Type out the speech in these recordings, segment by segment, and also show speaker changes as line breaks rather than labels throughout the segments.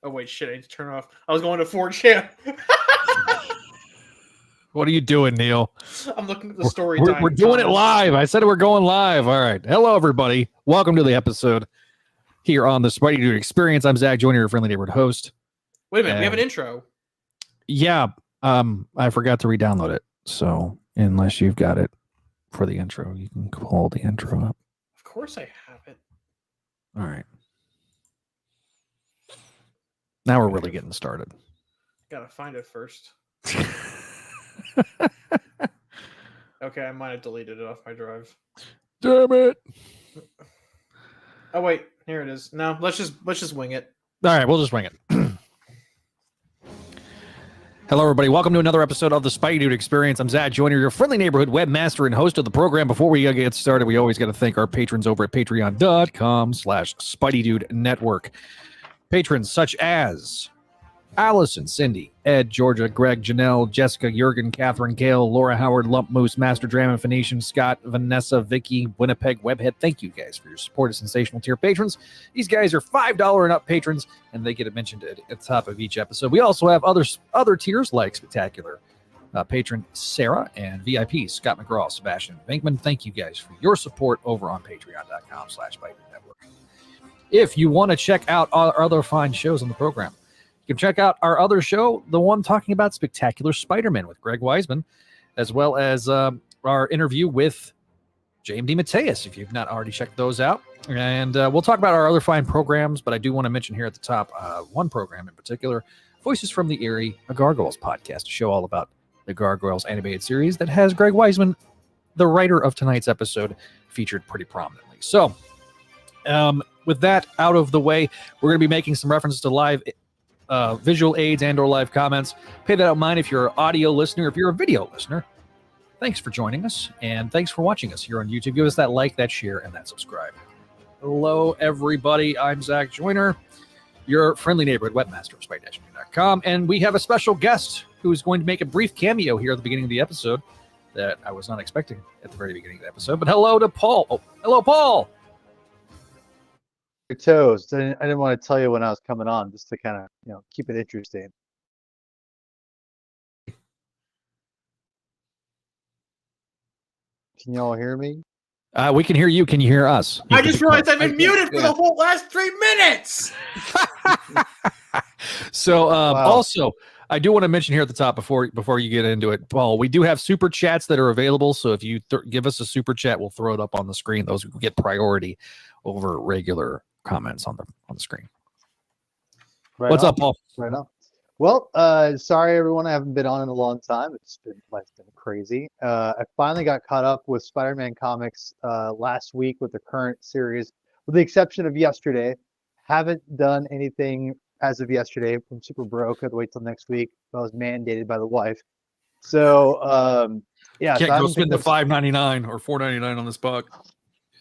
Oh wait, shit! I need to turn off. I was going to 4chan.
What are you doing, Neil?
I'm looking at the story
We're
time.
doing it live. I said we're going live. All right. Hello, everybody. Welcome to the episode here on the Spideydude Experience. I'm Zach Joyner, your friendly neighborhood host.
Wait a minute, we have an intro.
Yeah, I forgot to re-download it. So unless you've got it for the intro, you can pull the intro up.
Of course I have it.
All right. Now we're really getting started.
Gotta find it first. Okay, I might have deleted it off my drive.
Damn it.
Oh wait, here it is. No, let's just wing it.
All right, we'll just wing it. Hello, everybody. Welcome to another episode of the Spideydude Experience. I'm Zach Joyner, your friendly neighborhood webmaster and host of the program. Before we get started, we always got to thank our patrons over at patreon.com/Spideydude Network. Patrons such as Allison, Cindy, Ed, Georgia, Greg, Janelle, Jessica, Jurgen, Catherine, Gail, Laura Howard, Lump Moose, Master Drama, Phoenician, Scott, Vanessa, Vicky, Winnipeg, Webhead. Thank you guys for your support as sensational tier patrons. These guys are $5 and up patrons, and they get mentioned at the top of each episode. We also have other tiers like Spectacular patron Sarah and VIP Scott McGraw, Sebastian Bankman. Thank you guys for your support over on patreon.com/Spideydude Network. If you want to check out our other fine shows on the program, you can check out our other show, the one talking about Spectacular Spider-Man with Greg Weisman, as well as our interview with James D. Mateus, if you've not already checked those out. And we'll talk about our other fine programs, but I do want to mention here at the top one program in particular, Voices from the Eyrie, a Gargoyles podcast, a show all about the Gargoyles animated series that has Greg Weisman, the writer of tonight's episode, featured pretty prominently. So with that out of the way, we're going to be making some references to live visual aids and or live comments. Pay that out in mind if you're an audio listener. If you're a video listener, thanks for joining us, and thanks for watching us here on YouTube. Give us that like, that share, and that subscribe. Hello, everybody. I'm Zach Joyner, your friendly neighborhood webmaster of Spideydude.com, and we have a special guest who's going to make a brief cameo here at the beginning of the episode that I was not expecting at the very beginning of the episode. But hello to Paul. Oh, hello, Paul.
Your toes. I didn't want to tell you when I was coming on, just to kind of keep it interesting. Can you all hear me?
We can hear you. Can you hear us?
I just realized I've been muted for the whole last 3 minutes.
So
Wow.
Also, I do want to mention here at the top before you get into it, Paul, we do have super chats that are available. So if you give us a super chat, we'll throw it up on the screen. Those will get priority over regular comments on the screen.
Right
What's
on.
up, Paul?
Right on. Well, sorry everyone, I haven't been on in a long time. Life's been crazy. I finally got caught up with Spider-Man comics last week with the current series, with the exception of yesterday. Haven't done anything as of yesterday. I'm super broke. I had to wait till next week. I was mandated by the wife. So yeah,
Can't
so
go spend the $5.99 or $4.99 on this buck.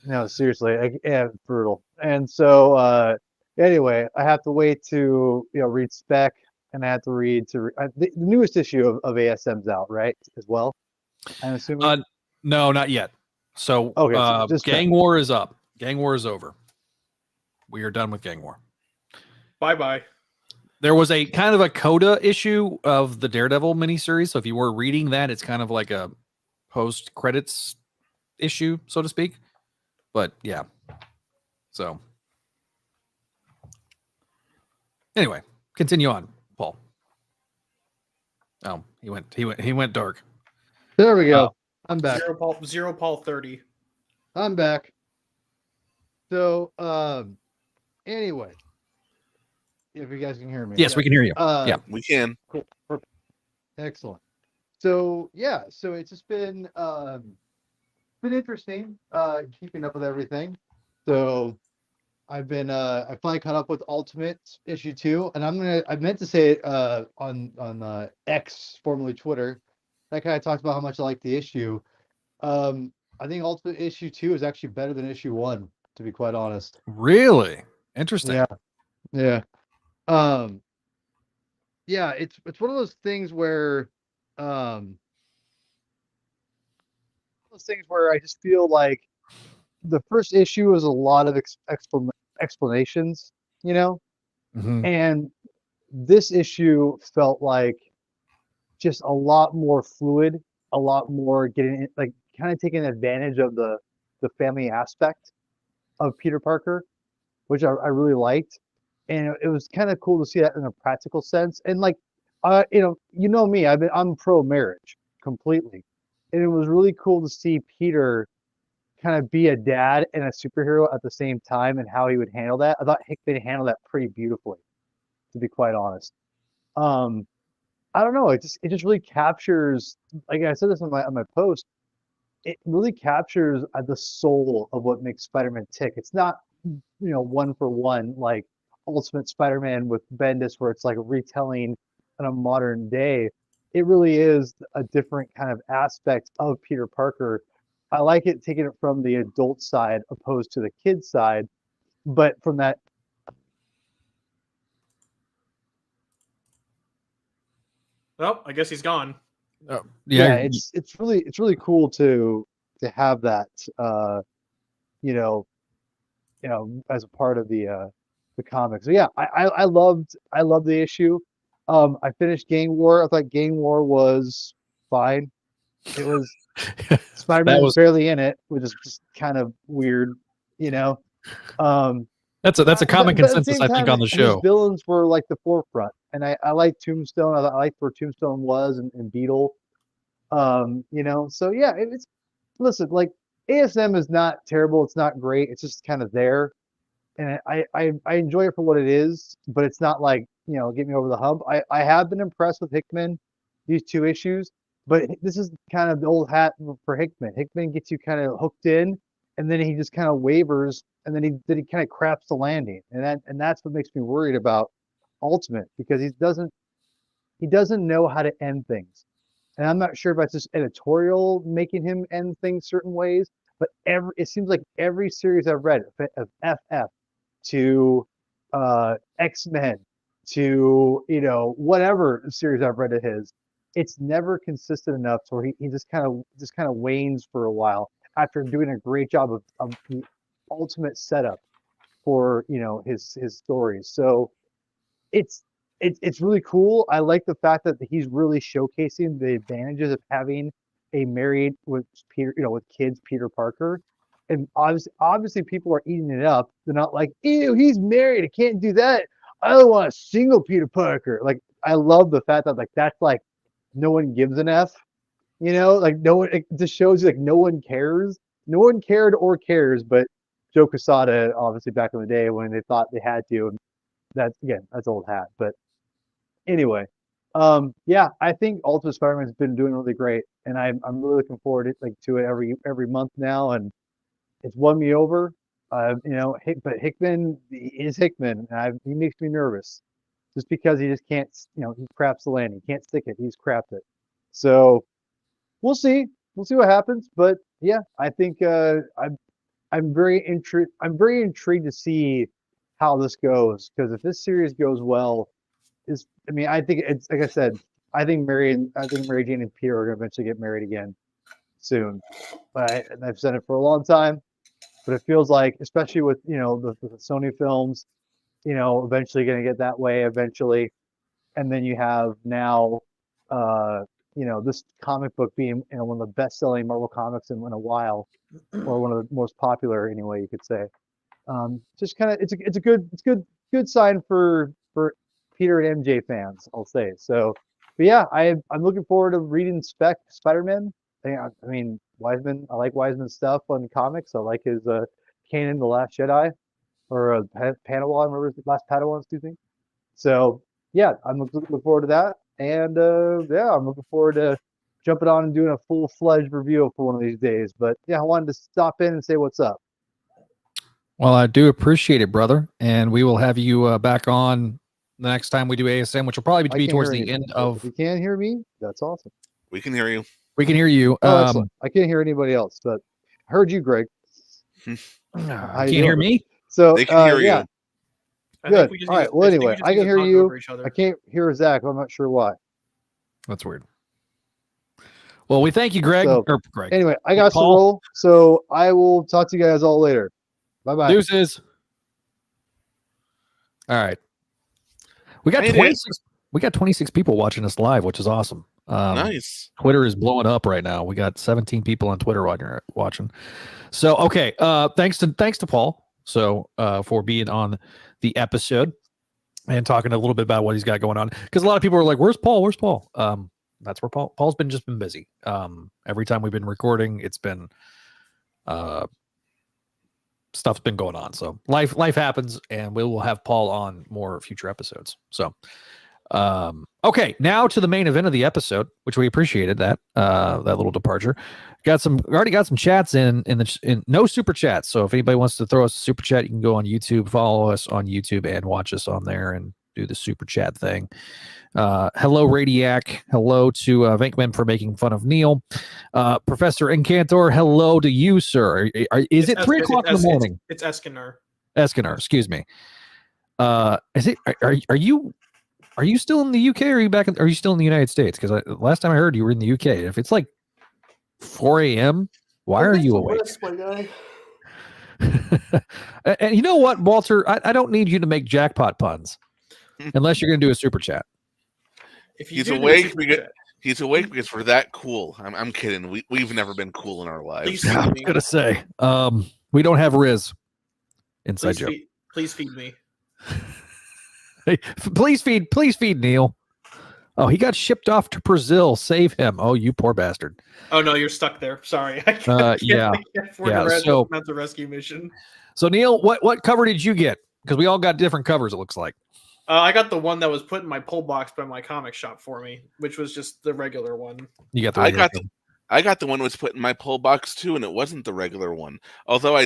No, seriously, yeah, brutal. And so anyway, I have to wait to read spec, and I have to read the newest issue of ASM's out, right, as well, I'm assuming.
No, not yet. So
Okay, so just
Gang War is up. Gang War is over. We are done with Gang War.
Bye.
There was a kind of a coda issue of the Daredevil miniseries. So if you were reading that, it's kind of like a post credits issue, so to speak. But yeah. So anyway, continue on, Paul. Oh, he went dark.
There we go. I'm back.
Zero Paul 30.
I'm back. So anyway, if you guys can hear me.
Yes, we can hear you.
Yeah,
We can.
cool. Perfect. Excellent. So yeah, so it's just been interesting keeping up with everything. So I finally caught up with Ultimate issue 2, and I meant to say it on X, formerly Twitter. That kind of talks about how much I like the issue. I think Ultimate issue 2 is actually better than issue 1, to be quite honest.
Really interesting.
Yeah. Yeah, it's one of those things where I just feel like the first issue is a lot of explanations,
Mhm.
and this issue felt like just a lot more fluid, a lot more getting like kind of taking advantage of the family aspect of Peter Parker, which I really liked. And it was kind of cool to see that in a practical sense. And like, you know me, I'm pro marriage completely, and it was really cool to see Peter kind of be a dad and a superhero at the same time, and how he would handle that. I thought Hickman handled that pretty beautifully, to be quite honest. I don't know, it just really captures, like I said this on my post, it really captures the soul of what makes Spider-Man tick. It's not, one for one like Ultimate Spider-Man with Bendis, where it's like a retelling in a modern day. It really is a different kind of aspect of Peter Parker. I like it taking it from the adult side opposed to the kid side, but from that.
Well, I guess he's gone.
Oh,
Yeah, it's really cool to have that, as a part of the comics. So yeah, I loved the issue. I finished Gang War. I thought Gang War was fine. It was Spider-Man was barely in it, which is just kind of weird,
That's a common consensus, I think, on the show.
His villains were like the forefront, and I like Tombstone. I liked where Tombstone was, and Beetle. So yeah, it's listen, like ASM is not terrible. It's not great. It's just kind of there, and I enjoy it for what it is. But it's not like get me over the hump. I have been impressed with Hickman these 2 issues, but this is kind of the old hat for Hickman. Hickman gets you kind of hooked in, and then he just kind of wavers, and then he kind of craps the landing, and that's what makes me worried about Ultimate, because he doesn't know how to end things. And I'm not sure if it's just editorial making him end things certain ways, but it seems like every series I've read of FF to X-Men to whatever series I've read of his, it's never consistent enough to where he just kind of wanes for a while after doing a great job of the ultimate setup for his stories. So it's really cool. I like the fact that he's really showcasing the advantages of having a married with Peter, with kids, Peter Parker. And obviously people are eating it up. They're not like, ew, he's married, I can't do that. I don't want a single Peter Parker. Like, I love the fact that that's like no one gives an F. Like no one. It just shows you like no one cares. No one cared or cares, but Joe Quesada, obviously back in the day when they thought they had to. And that's old hat. But anyway, yeah, I think Ultimate Spider-Man's been doing really great, and I'm really looking forward to it every month now, and it's won me over. But Hickman is Hickman, and he makes me nervous, just because he just can't. He craps the landing, he can't stick it. He's crapped it. So we'll see. We'll see what happens. But yeah, I think I'm very intrigued to see how this goes, because if this series goes well, I think it's like I said. I think Mary Jane and Peter are going to eventually get married again soon. But I've said it for a long time. But it feels like, especially with the Sony films, eventually going to get that way eventually. And then you have now, this comic book being one of the best-selling Marvel comics in a while, or one of the most popular anyway, you could say. Just kind of, it's a good sign for Peter and MJ fans, I'll say. So, but yeah, I'm looking forward to reading Spider-Man. I mean, Weisman. I like Weisman's stuff on comics. I like his Kanan the Last Jedi, or Padawan. Remember his last Padawan? Excuse me. So yeah, I'm looking forward to that, and yeah, I'm looking forward to jumping on and doing a full-fledged review for one of these days. But yeah, I wanted to stop in and say what's up.
Well, I do appreciate it, brother, and we will have you back on the next time we do ASM, which will probably be towards the end of.
If you can't hear me, that's awesome.
We can hear you.
We can hear you.
Excellent. I can't hear anybody else, but heard you, Greg.
You can't hear me?
So
they can hear
yeah.
you.
Good. All right. Well, anyway, I can hear you. I can't hear Zach. I'm not sure why.
That's weird. Well, we thank you, Greg. Greg.
Anyway, I got to roll, so I will talk to you guys all later. Bye-bye.
Deuces. All right. We got 26. We got 26 people watching us live, which is awesome.
Nice.
Twitter is blowing up right now. We got 17 people on Twitter watching. So okay, thanks to Paul. So for being on the episode and talking a little bit about what he's got going on, because a lot of people are like, "Where's Paul? Where's Paul?" That's where Paul's been busy. Every time we've been recording, it's been stuff's been going on. So life happens, and we will have Paul on more future episodes. So. Okay, now to the main event of the episode, which we appreciated that little departure. Already got some chats in no super chats. So if anybody wants to throw us a super chat, you can go on YouTube, follow us on YouTube, and watch us on there and do the super chat thing. Hello, Radiac. Hello to Venkman for making fun of Neil. Professor Encantor, hello to you, sir. Is it 3 o'clock in the morning?
It's Eskinar.
Eskinar, excuse me. Is it? Are you still in the UK or are you still in the United States? Because last time I heard you were in the UK. If it's like 4 a.m., why are you awake? And you know what, Walter? I don't need you to make jackpot puns unless you're going to do a super chat.
If he's awake, he's awake because we're that cool. I'm kidding. We've never been cool in our lives.
I was going to say, we don't have Riz. Inside joke.
Please feed me.
Hey, please feed Neil. Oh, he got shipped off to Brazil. Save him. Oh, you poor bastard.
Oh no, you're stuck there. Sorry. I can't
So
the rescue mission.
So Neil, what cover did you get? Because we all got different covers, it looks like.
I got the one that was put in my pull box by my comic shop for me, which was just the regular one.
You got the regular
I got the one that was put in my pull box too, and it wasn't the regular one. Although I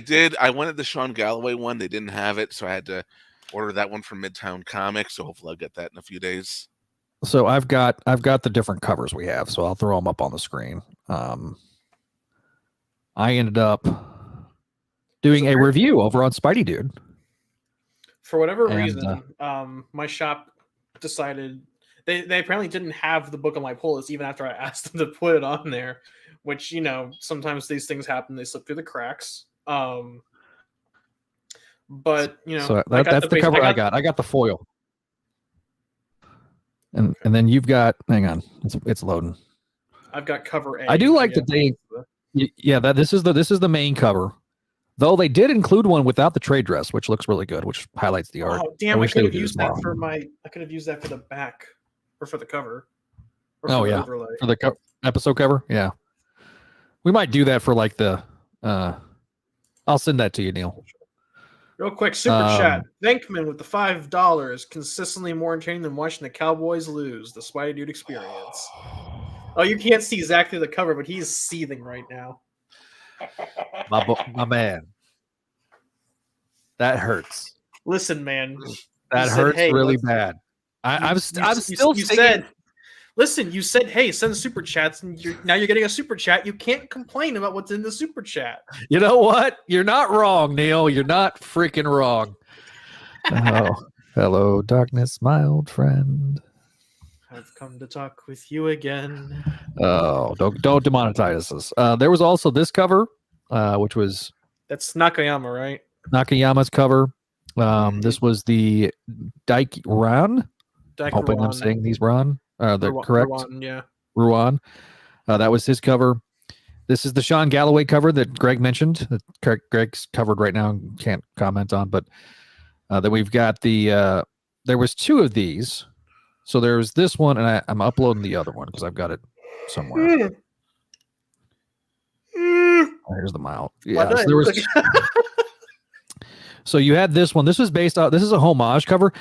wanted the Sean Galloway one. They didn't have it, so I had to order that one from Midtown Comics, so hopefully I'll get that in a few days.
So I've got the different covers we have, so I'll throw them up on the screen. I ended up doing a review over on Spideydude.
For whatever reason, my shop decided they apparently didn't have the book on my pull list even after I asked them to put it on there, which, sometimes these things happen, they slip through the cracks. But
so that's the cover I got. I got the foil, and then you've got. Hang on, it's loading.
I've got cover A.
I do like that this is the main cover, though they did include one without the trade dress, which looks really good, which highlights the art.
Oh damn! I could have used that for the back or for the cover.
For the episode cover. Yeah, we might do that for like the. I'll send that to you, Neil.
Real quick, super chat. Venkman with the $5. Consistently more entertaining than watching the Cowboys lose. The Spideydude experience. Oh, you can't see exactly the cover, but he's seething right now.
My man. That hurts.
Listen, man.
That hurts really bad. I'm still saying.
Listen, you said, hey, send super chats, and now you're getting a super chat. You can't complain about what's in the super chat.
You know what? You're not wrong, Neil. You're not freaking wrong. Oh, hello, darkness, my old friend.
I've come to talk with you again.
Oh, don't demonetize us. There was also this cover, which was...
That's Nakayama, right?
Nakayama's cover. This was the Ruan. Hoping I'm saying these Ruan. Correct. Ruan. That was his cover. This is the Sean Galloway cover that Greg mentioned. That Greg's covered right now and can't comment on. But then we've got there was 2 of these. So there's this one, and I'm uploading the other one because I've got it somewhere. Here's the mouth. Yeah. So there was. So you had this one. This was based on. This is a homage cover.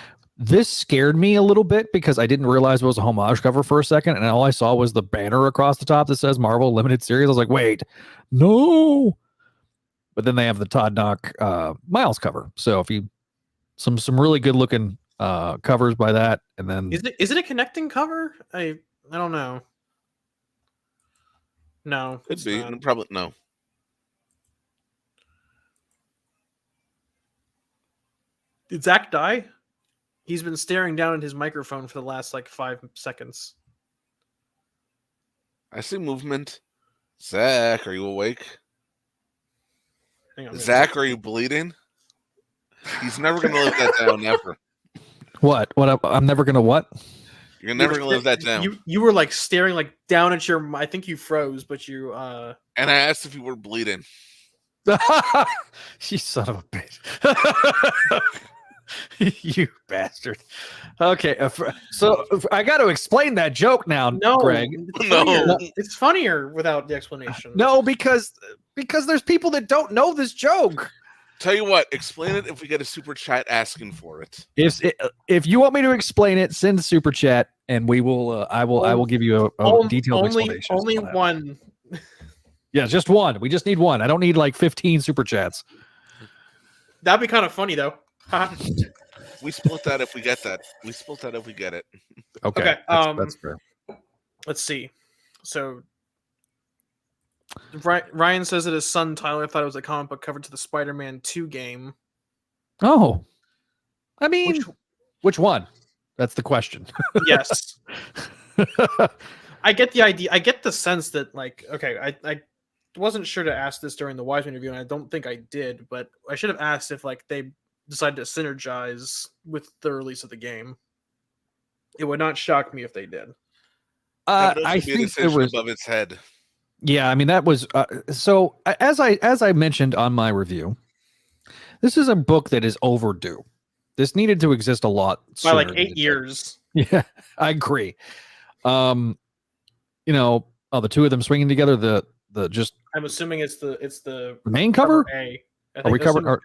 This scared me a little bit because I didn't realize it was a homage cover for a second, and all I saw was the banner across the top that says Marvel Limited Series. I was like, wait, no. But then they have the Todd Knock Miles cover. So if you some really good looking covers by that, and then
is it a connecting cover? I don't know. No,
could be. Probably no.
Did Zach die? He's been staring down at his microphone for the last 5 seconds.
I see movement. Zach, are you awake?
Hang on,
Zach, are you bleeding? He's never going to let that down, ever.
What? I'm never gonna what?
You're never gonna live that down.
You were like staring like down at your. I think you froze, but you.
And I asked if you were bleeding.
You son of a bitch! You bastard. Okay, so I got to explain that joke now.
No,
Greg.
It's funnier without the explanation.
No, because there's people that don't know this joke.
Tell you what, explain it if we get a super chat asking for it.
If you want me to explain it, send a super chat, and we will. I will give you a detailed explanation.
Only one.
Yeah, just one. We just need one. I don't need like 15 super chats.
That'd be kind of funny though.
We split that if we get that. We split that if we get it.
Okay. That's fair.
Let's see. So Ryan says that his son Tyler thought it was a comic book cover to the Spider-Man 2 game.
Oh, I mean, which one? That's the question.
Yes. I get the idea. I get the sense that, like, okay, I wasn't sure to ask this during the Weisman interview, and I don't think I did, but I should have asked if, like, they decided to synergize with the release of the game. It would not shock me if they did.
I think there was
above its head.
Yeah, I mean that was so. As I mentioned on my review, this is a book that is overdue. This needed to exist a lot
by like 8 years.
Yeah, I agree. The two of them swinging together. The just.
I'm assuming it's the
main cover.
Are we covered?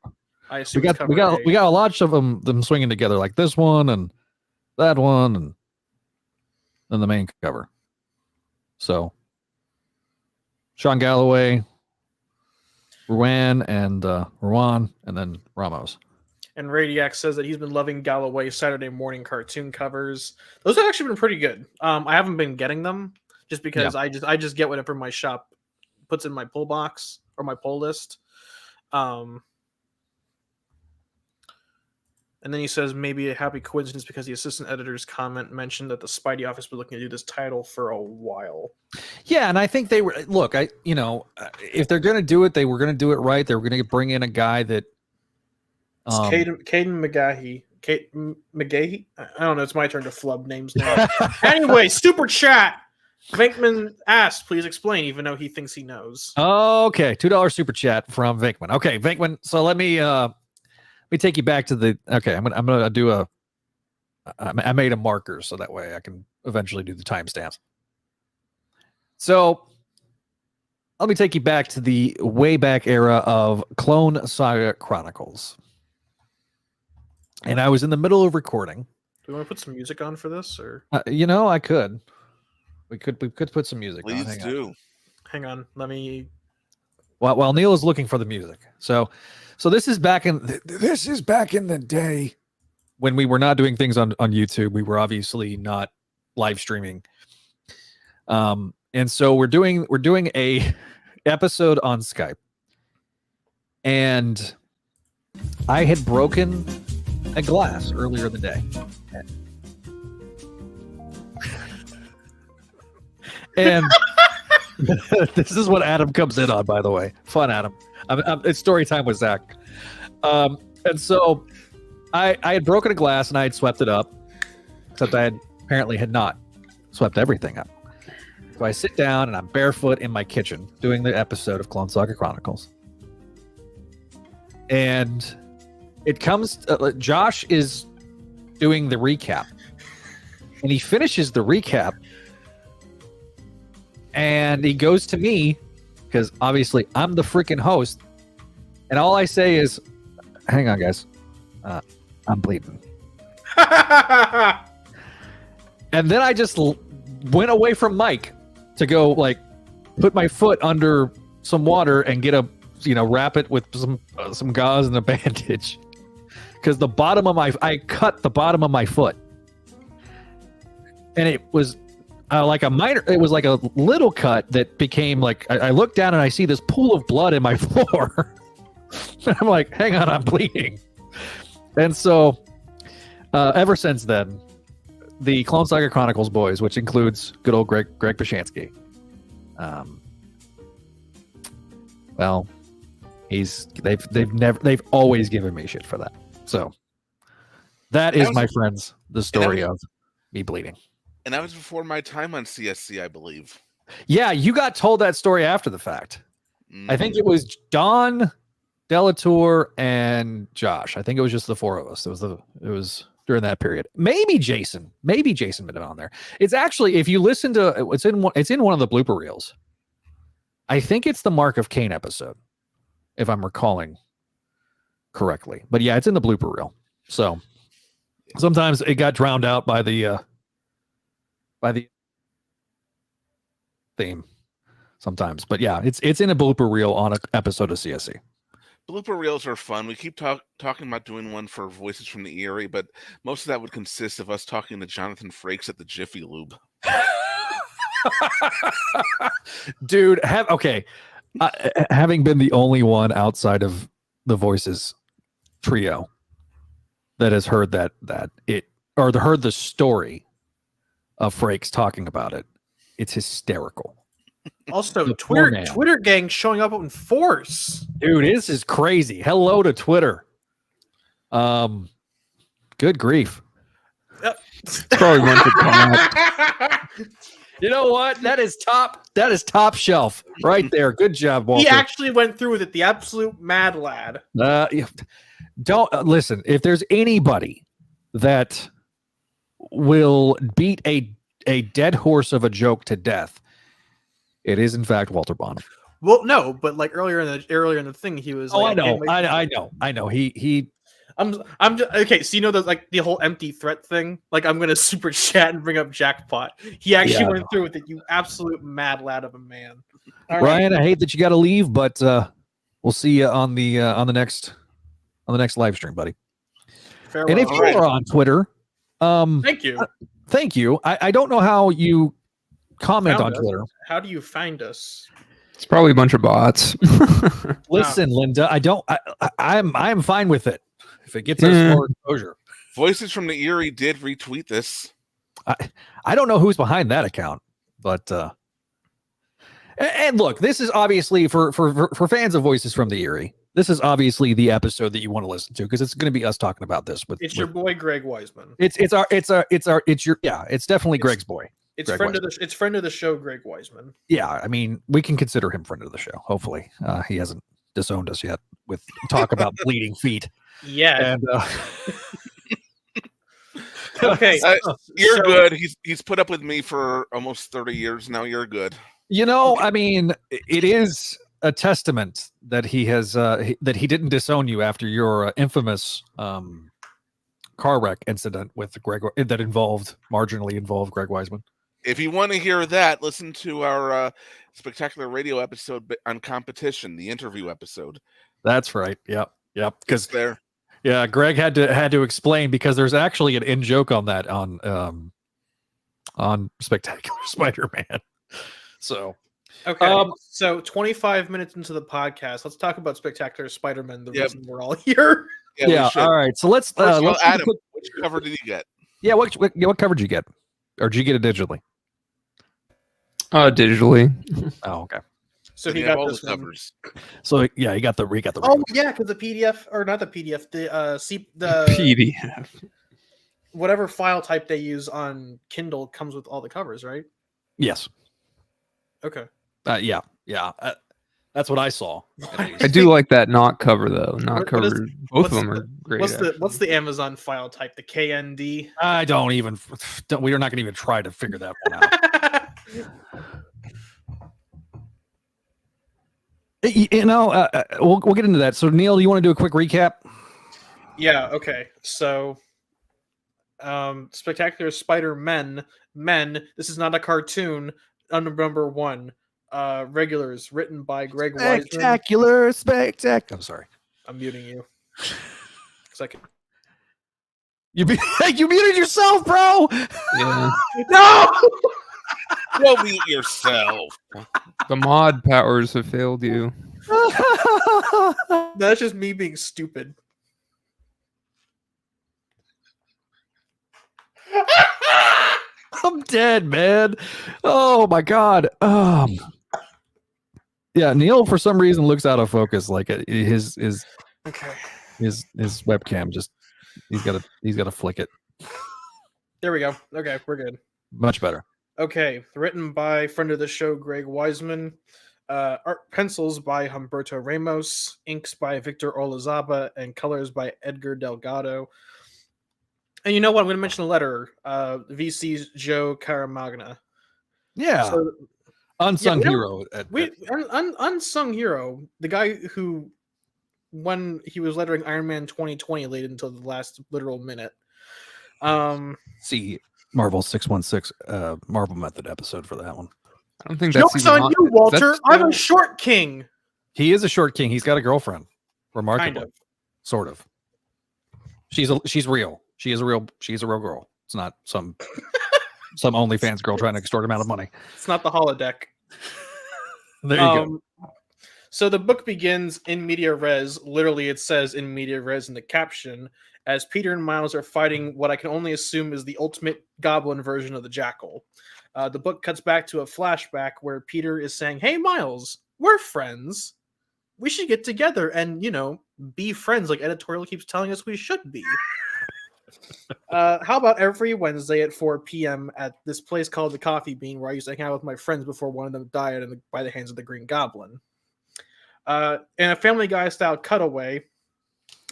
I assume we got
a lot of them swinging together, like this one and that one and then the main cover. So. Sean Galloway, Ruan, and then Ramos.
And Radiac says that he's been loving Galloway's Saturday morning cartoon covers. Those have actually been pretty good. I haven't been getting them just because I just get whatever my shop puts in my pull box or my pull list. And then he says maybe a happy coincidence because the assistant editor's comment mentioned that the Spidey office was looking to do this title for a while.
Yeah, and I think they were if they're going to do it, they were going to do it right. They were going to bring in a guy that
Caden McGahee. McGahee? I don't know. It's my turn to flub names now. Anyway, super chat. Vinkman asked, please explain, even though he thinks he knows.
Okay, $2 super chat from Vinkman. Okay, Vinkman. So let me take you back to the. Okay, I'm gonna do I made a marker so that way I can eventually do the timestamps. So let me take you back to the way back era of Clone Saga Chronicles, and I was in the middle of recording.
Do we want to put some music on for this, or
I could. We could put some music.
Please
on.
do.
Hang
on. Let me.
While Neil is looking for the music, so this is back in the day when we were not doing things on YouTube. We were obviously not live streaming, and so we're doing a episode on Skype, and I had broken a glass earlier in the day. And this is what Adam comes in on, by the way. Fun, Adam. It's story time with Zach. And so I had broken a glass and I had swept it up, except I apparently had not swept everything up. So I sit down and I'm barefoot in my kitchen doing the episode of Clone Saga Chronicles. And it comes, Josh is doing the recap. And he finishes the recap. And he goes to me, because obviously I'm the freaking host. And all I say is, hang on, guys. I'm bleeding. And then I just went away from Mike to go, like, put my foot under some water and get wrap it with some gauze and a bandage. Because I cut the bottom of my foot. And it was... it was like a little cut that became like, I look down and I see this pool of blood in my floor. And I'm like, hang on, I'm bleeding. And so, ever since then, the Clone Saga Chronicles boys, which includes good old Greg Bishansky, they've always given me shit for that. So That is, my friends, the story of me bleeding.
And that was before my time on CSC, I believe.
Yeah, you got told that story after the fact. I think it was Don, Delatour, and Josh. I think it was just the four of us. It was during that period. Maybe Jason would have been on there. It's actually, if you listen to, it's in one of the blooper reels. I think it's the Mark of Cain episode, if I'm recalling correctly. But yeah, it's in the blooper reel. So sometimes it got drowned out by the theme. Sometimes, but yeah, it's in a blooper reel on an episode of CSC.
Blooper reels are fun. We keep talking about doing one for Voices from the Eyrie, but most of that would consist of us talking to Jonathan Frakes at the Jiffy Lube.
Dude, having been the only one outside of the Voices trio that has heard heard the story of Frakes talking about it, it's hysterical.
Also, Twitter gang showing up in force.
Dude, this is crazy. Hello to Twitter. Good grief.
Probably one to
You know what? That is top shelf right there. Good job, Walter.
He actually went through with it. The absolute mad lad.
Don't listen. If there's anybody that will beat a dead horse of a joke to death, it is in fact Walter Bonham.
Well, no, but like earlier in the thing, he was.
Oh,
like,
I know. He.
I'm just, okay. So you know the whole empty threat thing. Like I'm gonna super chat and bring up Jackpot. He actually went through with it. You absolute mad lad of a man.
All Ryan, right. I hate that you got to leave, but we'll see you on the next live stream, buddy. Farewell. And if you are on Twitter,
thank you.
Thank you. I don't know how you comment on Twitter.
How do you find us?
It's probably a bunch of bots.
Listen, Linda, I'm fine with it if it gets us more exposure.
Voices from the Eyrie did retweet this.
I don't know who's behind that account, but and look, this is obviously for fans of Voices from the Eyrie. This is obviously the episode that you want to listen to because it's going to be us talking about this.
Your boy Greg Weisman.
It's definitely Greg's boy.
It's friend of the show, Greg Weisman.
Yeah, I mean, we can consider him friend of the show. Hopefully, he hasn't disowned us yet with talk about bleeding feet.
Yeah.
And
okay,
you're good. He's put up with me for almost 30 years now. You're good.
You know, I mean, it is a testament that he has that he didn't disown you after your infamous car wreck incident with Greg that marginally involved Greg Weisman.
If you want to hear that, listen to our spectacular radio episode on competition, the interview episode.
That's right. Yep. Because
there.
Yeah, Greg had to explain because there's actually an in joke on that on Spectacular Spider-Man. So
okay, so 25 minutes into the podcast, let's talk about Spectacular Spider-Man. The reason we're all here.
Yeah. All right. So let's.
Adam, which cover did you get?
Yeah. What cover did you get, or did you get it digitally?
Digitally.
Oh, okay.
So he got
all
this
the covers.
So yeah, he got the.
Oh yeah, because the PDF or not the PDF, the
PDF,
whatever file type they use on Kindle comes with all the covers, right?
Yes.
Okay.
Yeah. That's what I saw.
I do like that not cover though. Not cover. Both of them are great.
What's the Amazon file type? The KND.
I don't even. We're not going to even try to figure that one out. We'll get into that. So Neil, do you want to do a quick recap?
Yeah. Okay. So, Spectacular Spider-Men. This is not a cartoon. Number 1. Regulars written by Greg Weisman.
I'm sorry.
I'm muting you. Second.
You muted yourself, bro.
Yeah.
No.
Go mute yourself.
The mod powers have failed you.
That's just me being stupid.
I'm dead, man. Oh my god. Yeah, Neil for some reason looks out of focus. Like his webcam just He's got to flick it.
There we go. Okay, we're good.
Much better.
Okay, written by friend of the show Greg Weisman, art pencils by Humberto Ramos, inks by Victor Olazaba, and colors by Edgar Delgado. And you know what? I'm going to mention the letter. VC's Joe Caramagna.
Yeah.
So,
unsung hero.
Unsung hero. The guy who, when he was lettering Iron Man 2020, late until the last literal minute.
See Marvel 616 Marvel Method episode for that one.
I don't think that's
Joke's on you, Walter. I'm a short king.
He is a short king. He's got a girlfriend. Remarkably.
Kind of.
Sort of. She's real. She's a real girl. It's not some OnlyFans girl trying to extort him out of money.
It's not the holodeck.
There you go.
So the book begins in media res. Literally, it says in media res in the caption, as Peter and Miles are fighting what I can only assume is the ultimate goblin version of the Jackal. The book cuts back to a flashback where Peter is saying, "Hey, Miles, we're friends. We should get together and, be friends like editorial keeps telling us we should be." How about every Wednesday at 4 p.m. at this place called the Coffee Bean, where I used to hang out with my friends before one of them died by the hands of the Green Goblin. In a Family Guy style cutaway,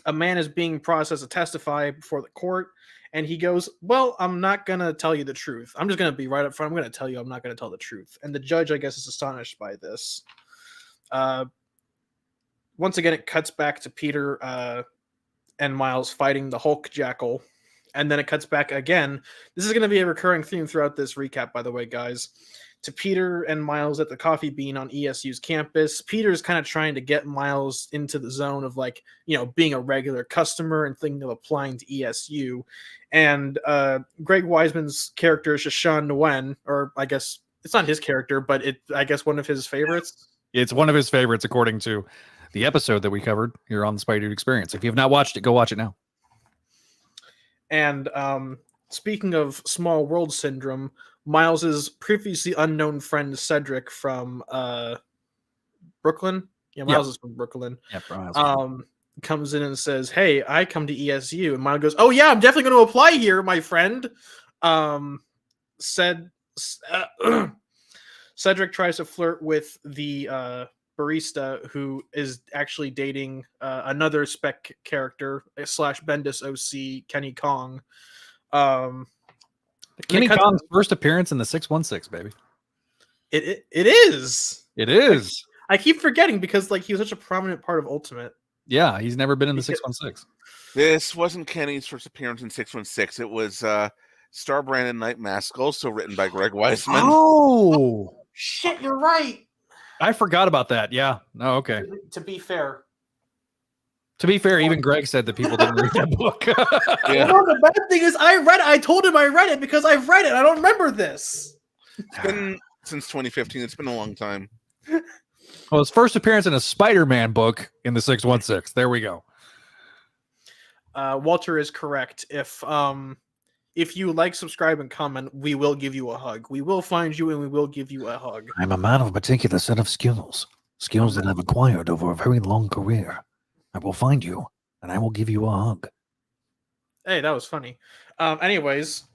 a man is being processed to testify before the court, and he goes, "Well, I'm not going to tell you the truth. I'm just going to be right up front. I'm going to tell you I'm not going to tell the truth." And the judge, I guess, is astonished by this. Once again, it cuts back to Peter and Miles fighting the Hulk Jackal. And then it cuts back again. This is going to be a recurring theme throughout this recap, by the way, guys. To Peter and Miles at the Coffee Bean on ESU's campus. Peter's kind of trying to get Miles into the zone of, being a regular customer and thinking of applying to ESU. And Greg Weisman's character, Shashan Nguyen, or I guess it's not his character, but I guess one of his favorites.
It's one of his favorites, according to the episode that we covered here on the Spideydude Experience. If you have not watched it, go watch it now.
And speaking of small world syndrome, Miles's previously unknown friend Cedric from Brooklyn. Yeah, Miles is from Brooklyn.
Yeah,
comes in and says, "Hey, I come to ESU." And Miles goes, "Oh yeah, I'm definitely going to apply here, my friend." Cedric tries to flirt with the barista, who is actually dating another spec character / Bendis OC, Kenny Kong.
Kenny Kong's first appearance in the 616, baby.
It is.
It is.
I keep forgetting because he was such a prominent part of Ultimate.
Yeah, he's never been in the 616.
This wasn't Kenny's first appearance in 616. It was Star Brandon Night Mask, also written by Greg Weisman.
Oh
shit, you're right.
I forgot about that. Yeah. No, okay.
To be fair,
even Greg said that people didn't read that book.
Yeah.
No, the bad thing is I told him I read it because I've read it. I don't remember this.
It's been since 2015. It's been a long time.
Well, his first appearance in a Spider-Man book in the 616. There we go.
Walter is correct. If you like, subscribe, and comment, we will give you a hug. We will find you and we will give you a hug.
I'm a man of a particular set of skills that I've acquired over a very long career. I will find you and I will give you a hug.
Hey, that was funny. Anyways,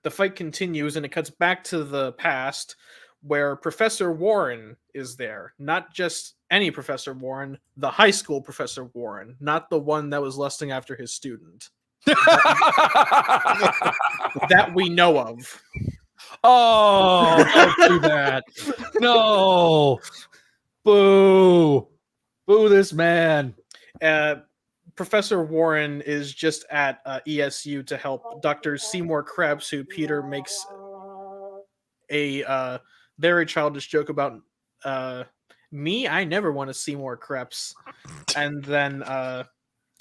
the fight continues and it cuts back to the past where Professor Warren is there. Not just any Professor Warren, the high school Professor Warren, not the one that was lusting after his student. That we know of.
Oh, don't do that. No. Boo. Boo this man.
Professor Warren is just at ESU to help Dr. Seymour Krebs, who Peter makes a very childish joke about me. I never want to see more Krebs. And then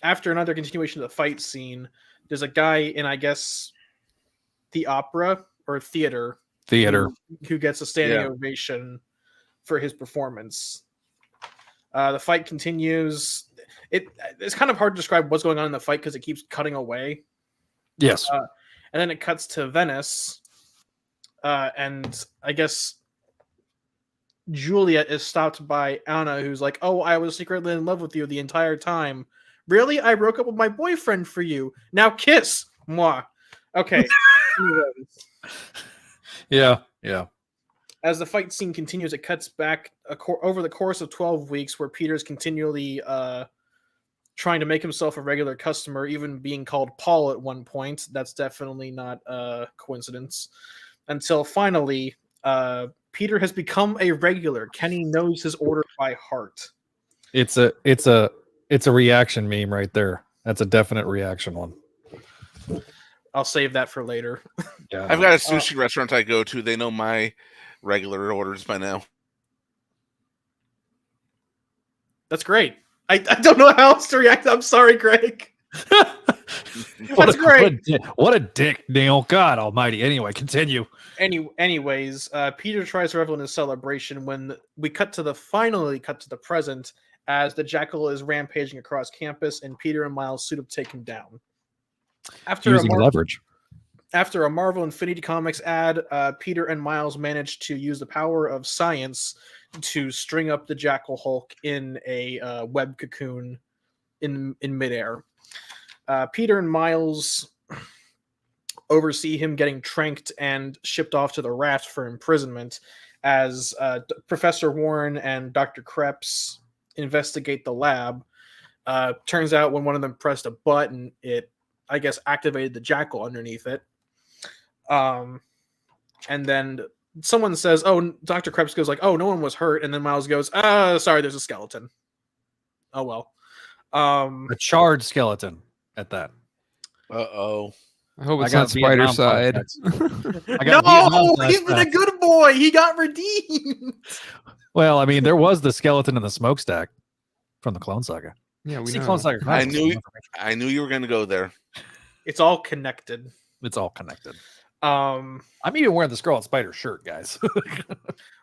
after another continuation of the fight scene, there's a guy in, I guess, the opera or theater who gets a standing ovation for his performance. The fight continues. It's kind of hard to describe what's going on in the fight because it keeps cutting away.
Yes.
And then it cuts to Venice. And I guess Juliet is stopped by Anna, who's like, "Oh, I was secretly in love with you the entire time," Really? I broke up with my boyfriend for you. Now kiss. Mwah. Okay.
Yeah.
As the fight scene continues, it cuts back over the course of 12 weeks where Peter's continually trying to make himself a regular customer, even being called Paul at one point. That's definitely not a coincidence. Until finally, Peter has become a regular. Kenny knows his order by heart.
It's a reaction meme right there. That's a definite reaction one.
I'll save that for later.
Yeah,
I've got a sushi restaurant I go to. They know my regular orders by now.
That's great. I don't know how else to react. I'm sorry, Greg. That's great.
What a dick, Neil. God almighty. Anyway, continue.
Anyways, Peter tries to revel in his celebration when we finally cut to the present as the Jackal is rampaging across campus and Peter and Miles suit up to take him down.
Using leverage.
After a Marvel Infinity Comics ad, Peter and Miles manage to use the power of science to string up the Jackal Hulk in a web cocoon in midair. Peter and Miles oversee him getting tranked and shipped off to the raft for imprisonment as Professor Warren and Dr. Krebs investigate the lab. Turns out when one of them pressed a button, it, I guess, activated the Jackal underneath it. And then someone says, oh, Dr. Krebs goes like, oh, no one was hurt. And then Miles goes, sorry, there's a skeleton. Oh, well.
A charred skeleton at that.
Uh-oh.
I hope it's not Spider Side.
No, he's been a good boy. He got redeemed.
Well, I mean, there was the skeleton in the smokestack from the Clone Saga.
Yeah, we
see
know.
Clone Saga.
I knew you were going to go there.
It's all connected.
It's all connected. I'm even wearing the Scarlet Spider shirt, guys.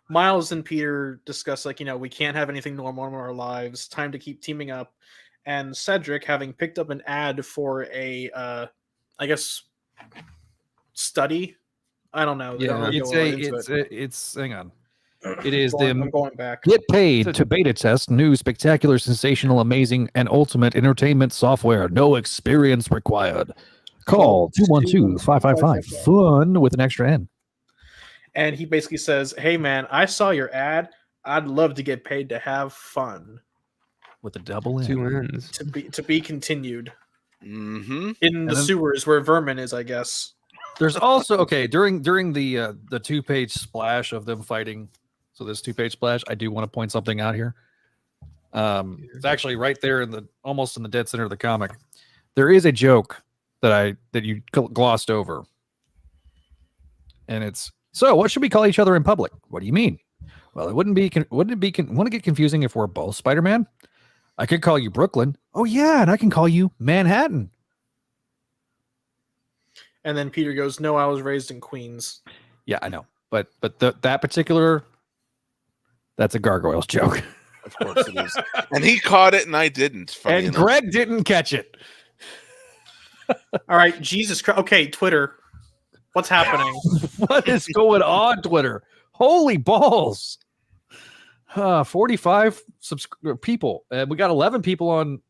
Miles and Peter discuss, like, we can't have anything normal in our lives. Time to keep teaming up. And Cedric, having picked up an ad for a, I guess, study. I don't know.
Yeah,
it's hang on. It is
I'm going back.
Get paid to beta test new spectacular, sensational, amazing, and ultimate entertainment software. No experience required. Call 212-555-FUN with an extra N.
And he basically says, hey, man, I saw your ad. I'd love to get paid to have fun.
With a double N.
2 N's.
To be continued.
Mm-hmm.
In the sewers where Vermin is, I guess.
There's also, during the 2-page splash of them fighting, so this 2-page splash, I do want to point something out here. It's actually right there almost in the dead center of the comic. There is a joke that you glossed over. And it's, so what should we call each other in public? What do you mean? Well, wouldn't it get confusing if we're both Spider-Man? I could call you Brooklyn. Oh yeah, and I can call you Manhattan.
And then Peter goes, no, I was raised in Queens.
Yeah, I know. But that particular, that's a Gargoyles joke.
Of course it is. And he caught it and I didn't.
And enough. Greg didn't catch it.
All right, Jesus Christ. Okay, Twitter. What's happening?
What is going on, Twitter? Holy balls. 45 people. And we got 11 people on.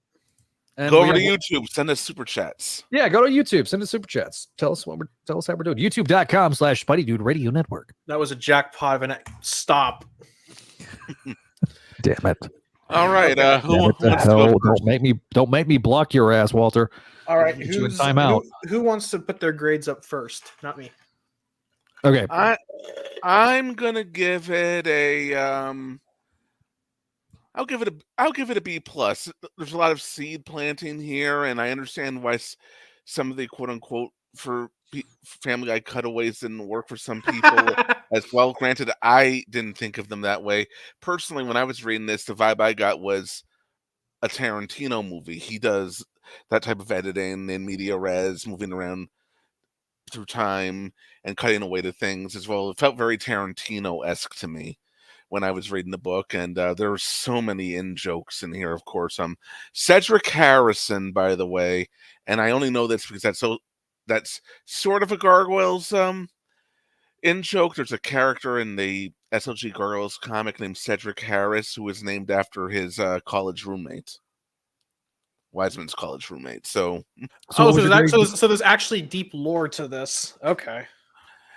And
go over to YouTube. Send us super chats.
Yeah, go to YouTube. Send us super chats. Tell us how we're doing. YouTube.com/Spideydude Radio Network.
That was a jackpot of an stop.
Damn it.
All right.
Don't make me block your ass, Walter.
All right. Who wants to put their grades up first? Not me.
Okay.
I'm gonna give it a I'll give it a B plus. There's a lot of seed planting here, and I understand why some of the quote unquote for Family Guy cutaways didn't work for some people as well. Granted, I didn't think of them that way. Personally, when I was reading this, the vibe I got was a Tarantino movie. He does that type of editing in media res, moving around through time and cutting away to things as well. It felt very Tarantino-esque to me when I was reading the book, and there were so many in-jokes in here, of course. Cedric Harrison, by the way, and I only know this because that's sort of a Gargoyles in-joke. There's a character in the SLG Gargoyles comic named Cedric Harris, who is named after his college roommate. Weisman's college roommate. So
there's actually deep lore to this. Okay.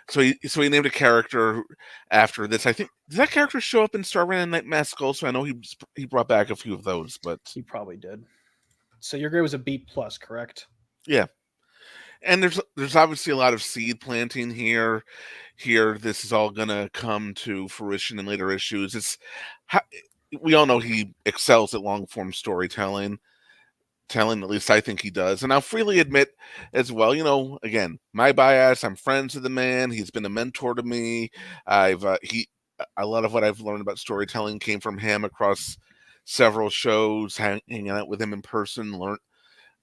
So he named a character after this. I think, did that character show up in Starbrand and Night Mask also? I know he brought back a few of those, but
he probably did. So your grade was a B+, correct?
Yeah. And there's obviously a lot of seed planting here. This is all gonna come to fruition in later issues. We all know he excels at long form storytelling. At least I think he does, and I'll freely admit as well. Again, my bias. I'm friends with the man. He's been a mentor to me. A lot of what I've learned about storytelling came from him across several shows, hanging out with him in person,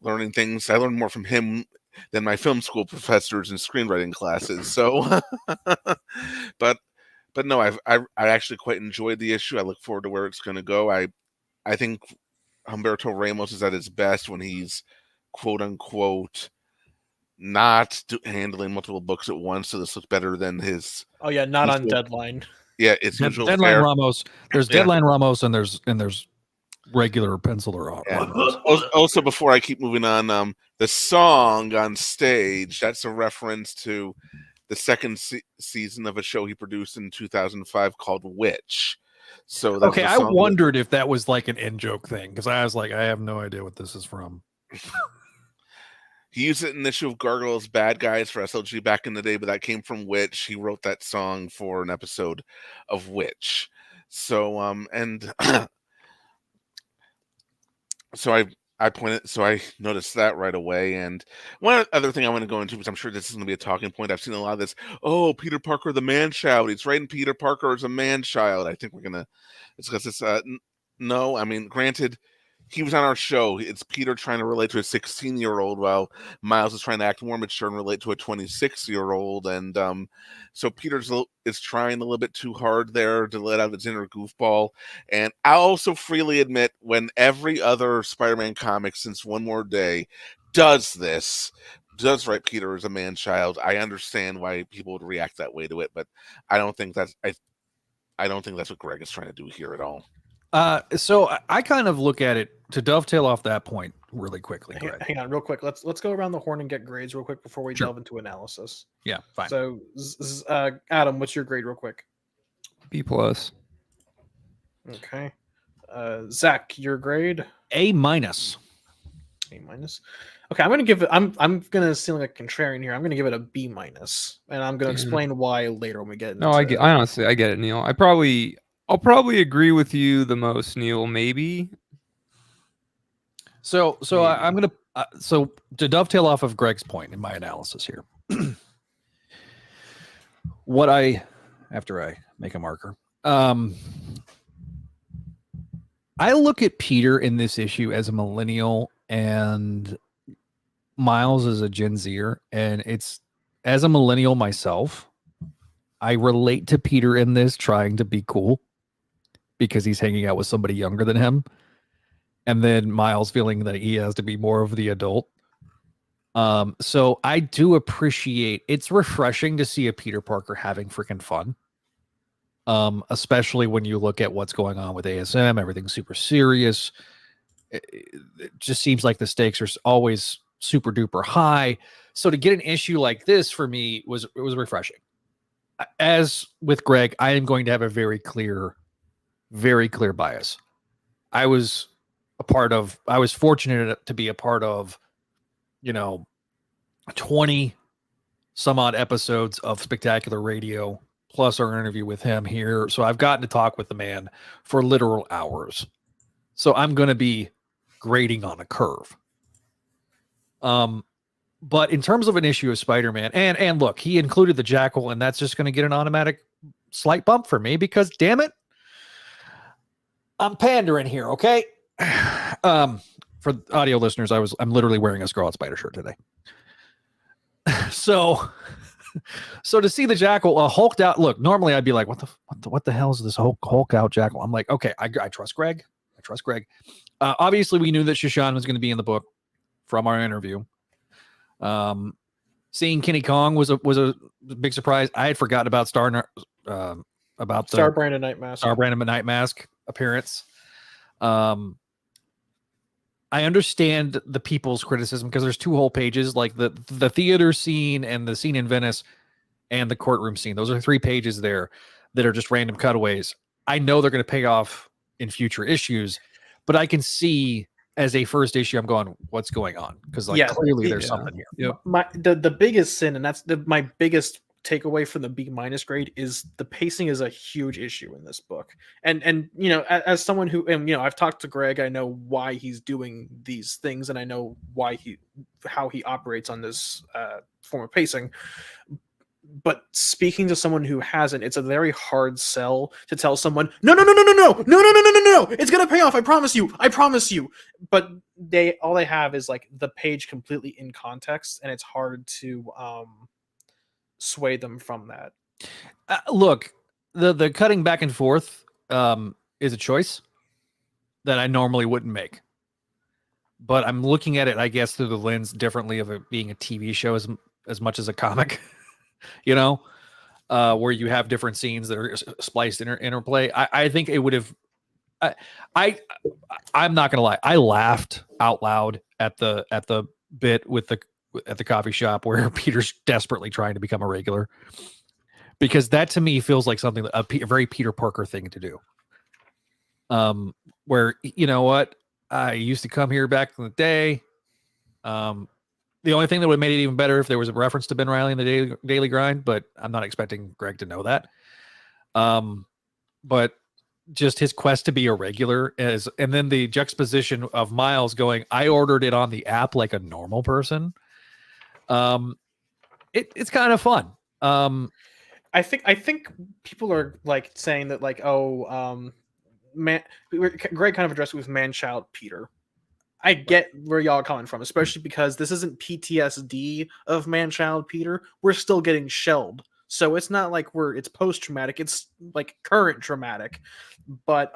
learning things. I learned more from him than my film school professors and screenwriting classes. So, but no, I actually quite enjoyed the issue. I look forward to where it's going to go. I think Humberto Ramos is at his best when he's quote unquote not handling multiple books at once. So this looks better than his.
Oh yeah, not on deadline.
Yeah, it's usual
Deadline Ramos. There's Deadline Ramos and there's regular pencil or Ramos.
Also, before I keep moving on, the song on stage, that's a reference to the second season of a show he produced in 2005 called Witch. So that's
I wondered if that was like an in-joke thing, because I was like, I have no idea what this is from.
He used it in an issue of Gargoyles Bad Guys for SLG back in the day, but that came from Witch. He wrote that song for an episode of Witch. So so I noticed that right away. And one other thing I want to go into, because I'm sure this is going to be a talking point. I've seen a lot of this. Oh, Peter Parker, the man-child. He's writing Peter Parker as a man-child. I think we're going to discuss this. No, I mean, granted, he was on our show. It's Peter trying to relate to a 16-year-old while Miles is trying to act more mature and relate to a 26-year-old. And so Peter is trying a little bit too hard there to let out his inner goofball. And I'll also freely admit, when every other Spider-Man comic since One More Day does write Peter as a man-child, I understand why people would react that way to it. But I don't think that's what Greg is trying to do here at all.
So I kind of look at it to dovetail off that point really quickly.
Hang on, real quick. Let's go around the horn and get grades real quick before we delve into analysis.
Yeah, fine.
So, Adam, what's your grade real quick?
B+.
Okay. Zach, your grade?
A-.
A-. Okay, I'm gonna give it. I'm gonna seem like a contrarian here. I'm gonna give it a B-, and I'm gonna explain why later when we get into
I honestly get it, Neil. I'll probably agree with you the most, Neil. Maybe.
So I'm gonna to dovetail off of Greg's point in my analysis here. After I make a marker, I look at Peter in this issue as a millennial and Miles as a Gen Zer, and it's as a millennial myself, I relate to Peter in this trying to be cool, because he's hanging out with somebody younger than him. And then Miles feeling that he has to be more of the adult. So I do appreciate, it's refreshing to see a Peter Parker having freaking fun. Especially when you look at what's going on with ASM, everything's super serious. It just seems like the stakes are always super duper high. So to get an issue like this for me was refreshing. As with Greg, I am going to have a very clear bias. I was fortunate to be a part of, 20 some odd episodes of Spectacular Radio, plus our interview with him here. So I've gotten to talk with the man for literal hours. So I'm going to be grading on a curve. But in terms of an issue of Spider-Man, and look, he included the Jackal, and that's just going to get an automatic slight bump for me because, damn it, I'm pandering here, okay? For audio listeners, I'm literally wearing a Scarlet Spider shirt today. So to see the Jackal, a hulked out look. Normally, I'd be like, "What the hell is this hulk out Jackal?" I'm like, okay, I trust Greg. Obviously, we knew that Shishan was going to be in the book from our interview. Seeing Kenny Kong was a big surprise. I had forgotten about Starbrand
and Night Mask.
Starbrand and Night Mask appearance. I I understand the people's criticism because there's 2 whole pages, like the theater scene and the scene in Venice and the courtroom scene. Those are 3 pages there that are just random cutaways. I know they're going to pay off in future issues, but I can see as a first issue, I'm going, what's going on? Because clearly there's something here.
Yep.
The biggest sin, and that's my biggest takeaway from the B- grade, is the pacing is a huge issue in this book. And you know, as someone who, and you know, I've talked to Greg, I know why he's doing these things, and I know how he operates on this form of pacing. But speaking to someone who hasn't, it's a very hard sell to tell someone, no, it's gonna pay off, I promise you. But all they have is like the page completely in context, and it's hard to sway them from that.
Look, the cutting back and forth is a choice that I normally wouldn't make, but I'm looking at it, I guess, through the lens differently of it being a TV show as much as a comic. You know, where you have different scenes that are spliced interplay. I think it would have. I'm not gonna lie. I laughed out loud at the bit at the coffee shop where Peter's desperately trying to become a regular, because that to me feels like something a very Peter Parker thing to do. Where, you know what, I used to come here back in the day. The only thing that would have made it even better if there was a reference to Ben Reilly in the daily grind, but I'm not expecting Greg to know that. But just his quest to be a regular and then the juxtaposition of Miles going, I ordered it on the app like a normal person. It's kind of fun.
I think people are like saying that, like, Greg kind of addressed it with man-child Peter. I get where y'all are coming from, especially because this isn't PTSD of man-child Peter. We're still getting shelled. So it's not like it's post-traumatic. It's like current traumatic. But,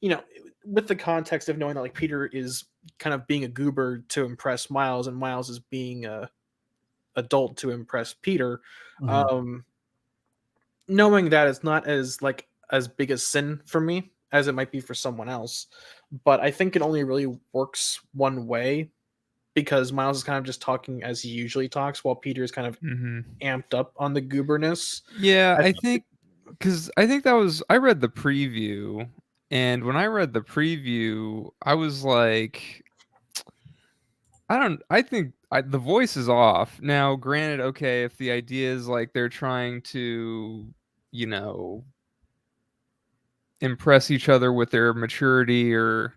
you know, with the context of knowing that like Peter is kind of being a goober to impress Miles, and Miles is being a adult to impress Peter, knowing that it's not as big a sin for me as it might be for someone else. But I think it only really works one way, because Miles is kind of just talking as he usually talks, while Peter is kind of amped up on the gooberness.
Yeah, I think I read the preview, and when I read the preview, I was like, I think the voice is off. Now, granted, okay, if the idea is like they're trying to, you know, impress each other with their maturity, or,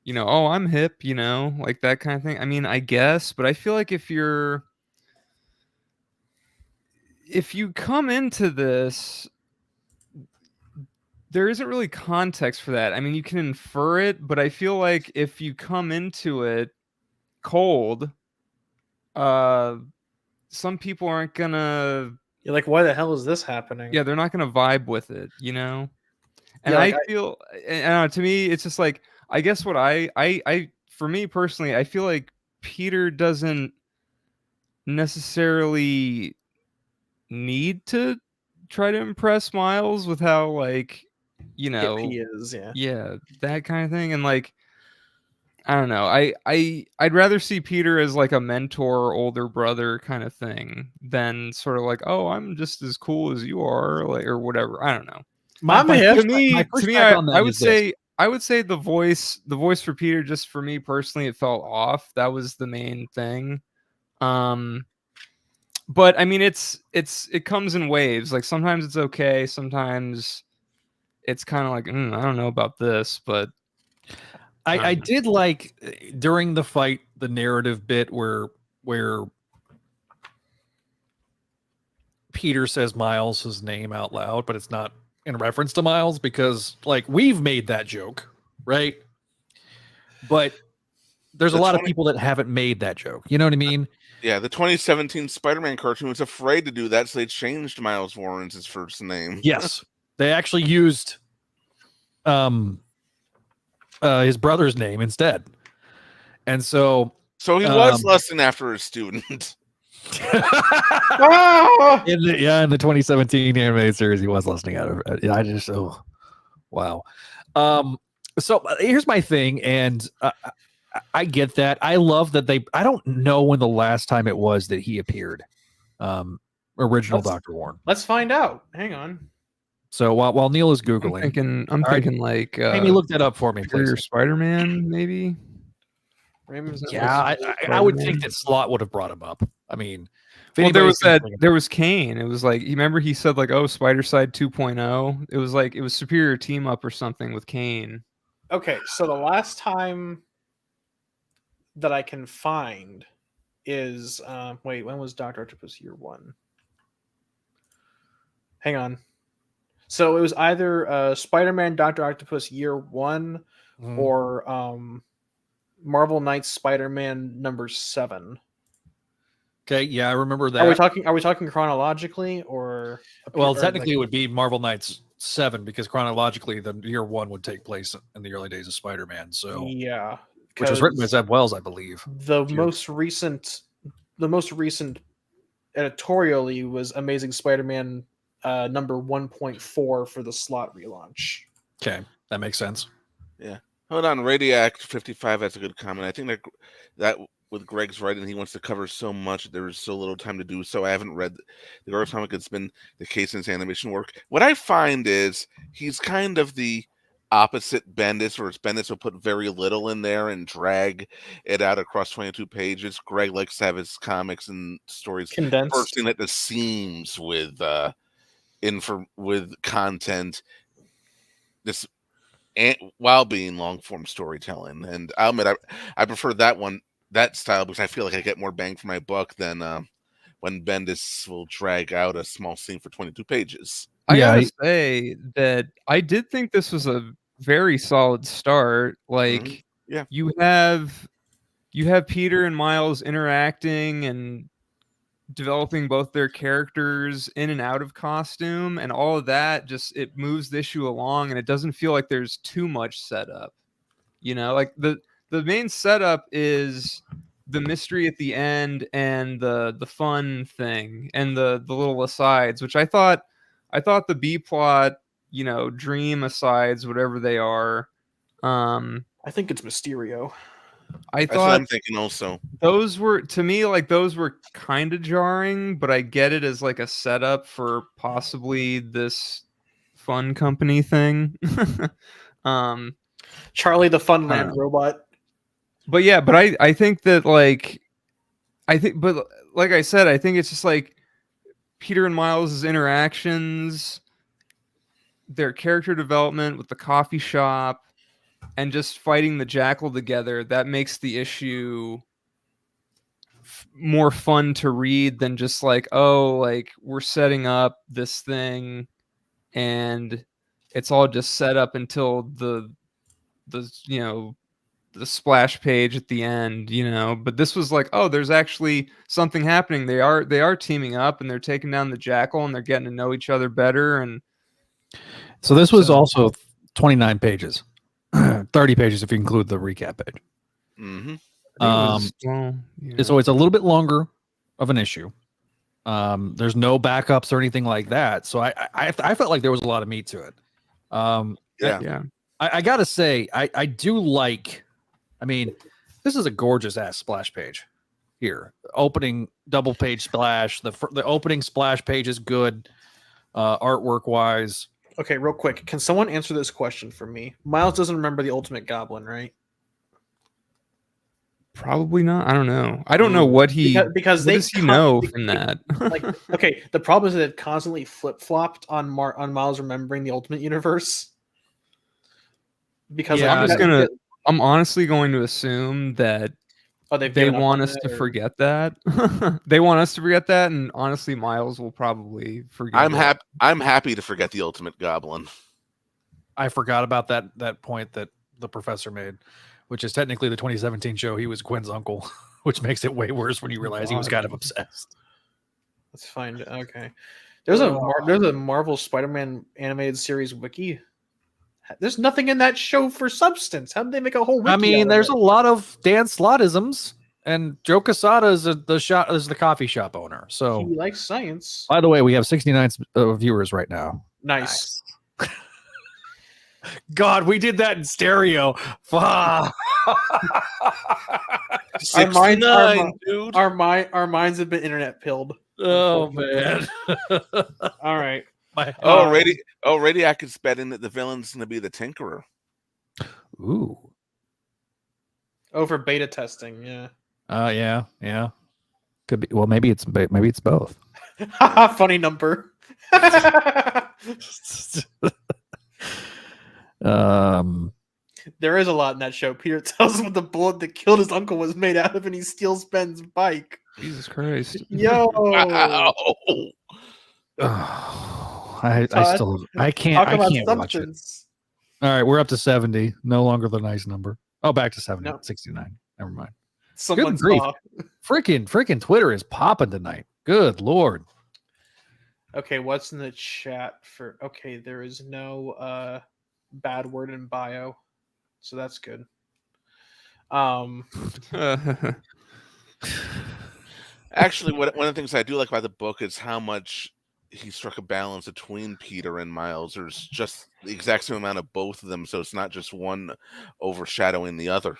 you know, oh, I'm hip, you know, like that kind of thing. I mean, I guess, but I feel like if you come into this, there isn't really context for that. I mean, you can infer it, but I feel like if you come into it cold, some people aren't gonna.
You're like, why the hell is this happening?
Yeah, they're not gonna vibe with it, you know. And
yeah,
to me, it's just like, I guess what for me personally, I feel like Peter doesn't necessarily need to try to impress Miles with how, like, you know,
he is,
yeah, that kind of thing. And like, I don't know, I'd rather see Peter as like a mentor, older brother kind of thing, than sort of like, oh, I'm just as cool as you are, like, or whatever. I don't know. To me, I would say the voice for Peter, just for me personally, it felt off. That was the main thing. But I mean, it comes in waves. Like, sometimes it's okay, sometimes it's kind of like, I don't know about this. But
I did like during the fight the narrative bit where Peter says Miles' name out loud, but it's not in reference to Miles, because like we've made that joke, right? But there's a lot of people that haven't made that joke. You know what I mean?
Yeah, the 2017 Spider-Man cartoon was afraid to do that, so they changed Miles Warren's first name.
Yes, they actually used his brother's name instead, and so
he was lusting after a student.
In the 2017 animated series, he was listening out of it. I just wow. So here's my thing, and I get that. I love that I don't know when the last time it was that he appeared. Original Dr. Warren.
Let's find out. Hang on.
So while Neil is Googling,
I'm thinking like
Amy, look that up for me, please.
Superior Spider-Man, maybe.
Yeah, I would think that Slott would have brought him up. I mean,
there was Kane. It was like, you remember he said like, oh, Spider-Side 2.0. It was like, it was Superior Team Up or something with Kane.
Okay, so the last time that I can find is wait, when was Dr. Octopus year 1? Hang on. So it was either Spider-Man Dr. Octopus year 1 or Marvel Knights Spider-Man number 7.
Okay, yeah, I remember that.
Are we talking chronologically or?
Well, technically, it would be Marvel Knights 7 because chronologically, the year 1 would take place in the early days of Spider-Man. So
yeah,
which was written by Zeb Wells, I believe.
The most recent editorially was Amazing Spider-Man number 1.4 for the Slott relaunch.
Okay, that makes sense.
Yeah. Hold on, Radiac 55 has a good comment. I think that with Greg's writing, he wants to cover so much. There is so little time to do so. I haven't read the Gargoyles comic. It's been the case in his animation work. What I find is he's kind of the opposite Bendis, whereas Bendis will put very little in there and drag it out across 22 pages. Greg likes to have his comics and stories
condensed,
bursting at the seams with content. This. And while being long form storytelling, and I'll admit I prefer that style because I feel like I get more bang for my buck than when Bendis will drag out a small scene for 22 pages.
I gotta say that I did think this was a very solid start. Like, you have Peter and Miles interacting and developing both their characters in and out of costume, and all of that it moves the issue along, and it doesn't feel like there's too much setup. Like the main setup is the mystery at the end and the fun thing and the little asides, which I thought the B plot, dream asides, whatever they are.
I think it's Mysterio.
That's what I'm thinking also.
Those were, to me, kind of jarring, but I get it as like a setup for possibly this fun company thing.
Charlie the Funland robot.
But yeah, but I think that like I said, I think it's just like Peter and Miles' interactions, their character development with the coffee shop, and just fighting the Jackal together, that makes the issue more fun to read than just like, oh, like we're setting up this thing and it's all just set up until the splash page at the end, But this was like, oh, there's actually something happening. They are teaming up and they're taking down the Jackal and they're getting to know each other better. And
so this was also 29 pages. 30 pages if you include the recap page.
Mm-hmm.
So it's a little bit longer of an issue. There's no backups or anything like that. So I felt like there was a lot of meat to it. I gotta say, I do like. I mean, this is a gorgeous ass splash page here. Opening double page splash. The opening splash page is good, artwork wise.
Okay, real quick. Can someone answer this question for me? Miles doesn't remember the Ultimate Goblin, right?
Probably not. I don't know. I don't know what he
because
what does he know from that.
Okay, the problem is that it constantly flip-flopped on Miles remembering the Ultimate Universe. Because
I'm honestly going to assume that they want us to forget that. They want us to forget that, and honestly, Miles will probably forget.
I'm happy to forget the Ultimate Goblin.
I forgot about that point that the professor made, which is technically the 2017 show. He was Quinn's uncle, which makes it way worse when you realize he was kind of obsessed.
Let's find. Okay, there's a Marvel Spider-Man animated series wiki. There's nothing in that show for substance. How did they make a whole wiki?
I mean, there's a lot of Dan Slottisms, and Joe Quesada is the coffee shop owner. So
he likes science.
By the way, we have 69 viewers right now.
Nice.
God, we did that in stereo.
dude.
Our minds have been internet pilled.
Oh man.
All right.
Already I could bet in that the villain's gonna be the Tinkerer.
Ooh.
Over beta testing, yeah.
Yeah. Could be. Well, maybe it's both.
Funny number. There is a lot in that show. Peter tells him what the bullet that killed his uncle was made out of, and he steals Ben's bike.
Jesus Christ.
Yo.
Wow.
I can't watch it. All right, we're up to 70. No longer the nice number. Oh, back to 70.
No.
69. Never mind.
Someone
Good grief.
saw.
Freaking Twitter is popping tonight. Good Lord.
Okay, what's in the chat for? Okay, there is no bad word in bio, so that's good.
Actually, one of the things I do like about the book is how much he struck a balance between Peter and Miles. There's just the exact same amount of both of them, so it's not just one overshadowing the other.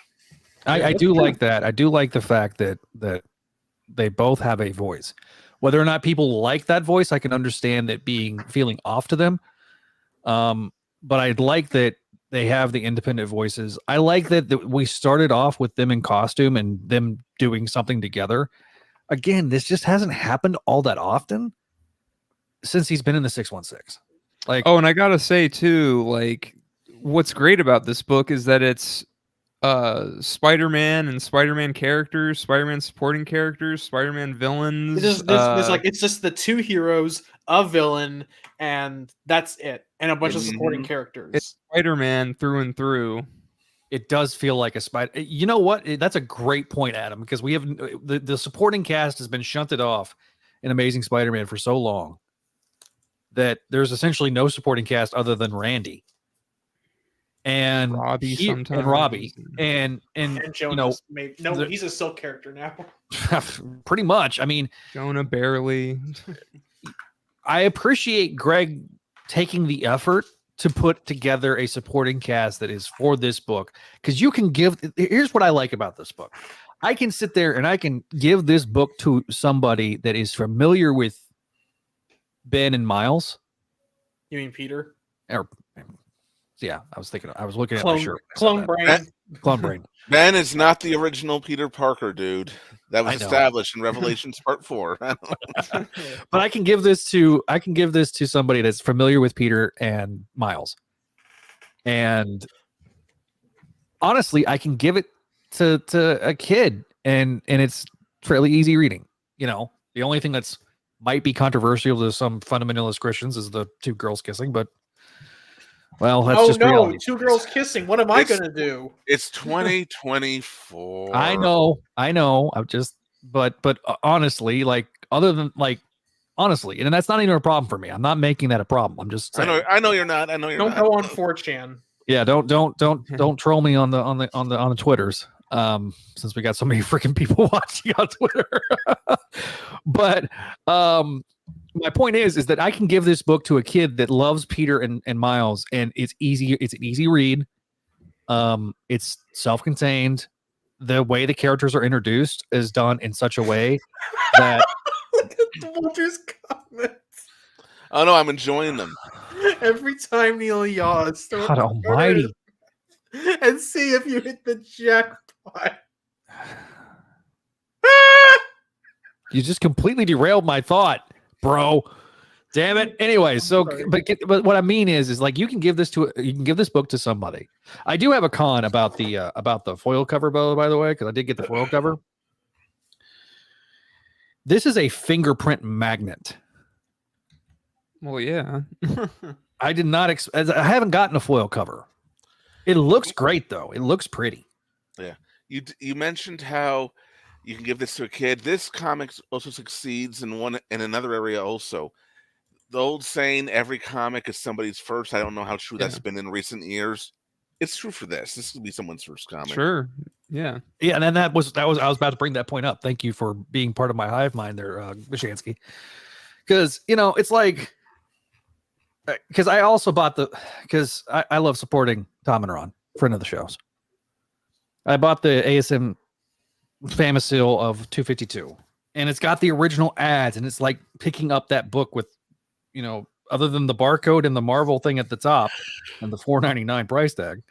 I do like that. I do like the fact that they both have a voice. Whether or not people like that voice, I can understand that feeling off to them. But I like that they have the independent voices. I like that we started off with them in costume and them doing something together. Again, this just hasn't happened all that often since he's been in the 616. Like,
and I gotta say too, like, what's great about this book is that it's Spider-Man and Spider-Man characters, Spider-Man supporting characters, Spider-Man villains.
It's just the two heroes, a villain, and that's it, and a bunch of supporting characters.
It's Spider-Man through and through.
It does feel like a Spider. You know what? That's a great point, Adam, because we have the supporting cast has been shunted off in Amazing Spider-Man for so long that there's essentially no supporting cast other than Randy. And
Robbie
and
Jonas he's a Silk character now.
Pretty much. I mean,
Jonah barely.
I appreciate Greg taking the effort to put together a supporting cast that is for this book, because here's what I like about this book. I can sit there and I can give this book to somebody that is familiar with Ben and Miles.
You mean Peter?
Yeah, I was looking at my shirt.
Clone
brain.
Ben is not the original Peter Parker, dude. That was established in Revelations Part 4.
But I can give this to somebody that's familiar with Peter and Miles. And honestly, I can give it to a kid and it's fairly easy reading. You know, the only thing that's might be controversial to some fundamentalist Christians is the two girls kissing, but well, that's just reality.
Two girls kissing. What am I going to do?
It's 2024.
I know. I'm just, but honestly, like, other than like, honestly, and that's not even a problem for me. I'm not making that a problem. I'm just saying.
I know you're not. Don't
go on 4chan.
Yeah, don't troll me on the Twitters. Since we got so many freaking people watching on Twitter. But my point is that I can give this book to a kid that loves Peter and Miles, and it's easy. It's an easy read. It's self-contained. The way the characters are introduced is done in such a way that
look at Walter's comments.
Oh no, I'm enjoying them.
Every time Neil yaws,
God almighty.
And see if you hit the jackpot.
You just completely derailed my thought, bro. Damn it. Anyway, so but what I mean is like you can give this book to somebody. I do have a con about the foil cover, by the way, because I did get the foil cover. This is a fingerprint magnet.
Well, yeah.
I did not. I haven't gotten a foil cover. It looks great though. It looks pretty.
Yeah. You mentioned how you can give this to a kid. This comic also succeeds in another area also. The old saying, every comic is somebody's first. I don't know how true that's been in recent years. It's true for this. This will be someone's first comic.
Sure. Yeah.
Yeah, and then I was about to bring that point up. Thank you for being part of my hive mind there, Bishansky. Because, it's like, because I also bought because I love supporting Tom and Ron, friend of the shows. I bought the ASM Famicile of 252, and it's got the original ads, and it's like picking up that book with, other than the barcode and the Marvel thing at the top and the $4.99 price tag.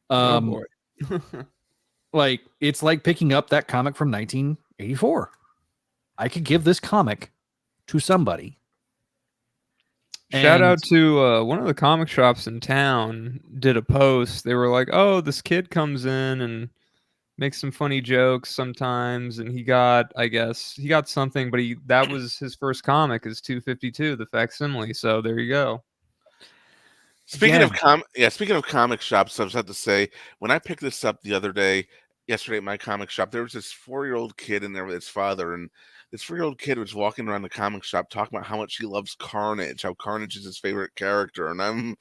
Oh boy.
Like it's like picking up that comic from 1984. I could give this comic to somebody.
Shout out to one of the comic shops in town did a post. They were like, oh, this kid comes in and makes some funny jokes sometimes. And he got something, but that was his first comic is 252, the facsimile. So there you go.
Speaking of comic shops, I was about to say, when I picked this up yesterday at my comic shop, there was this 4-year-old kid in there with his father, and this 4-year-old kid was walking around the comic shop talking about how much he loves Carnage, how Carnage is his favorite character. And I'm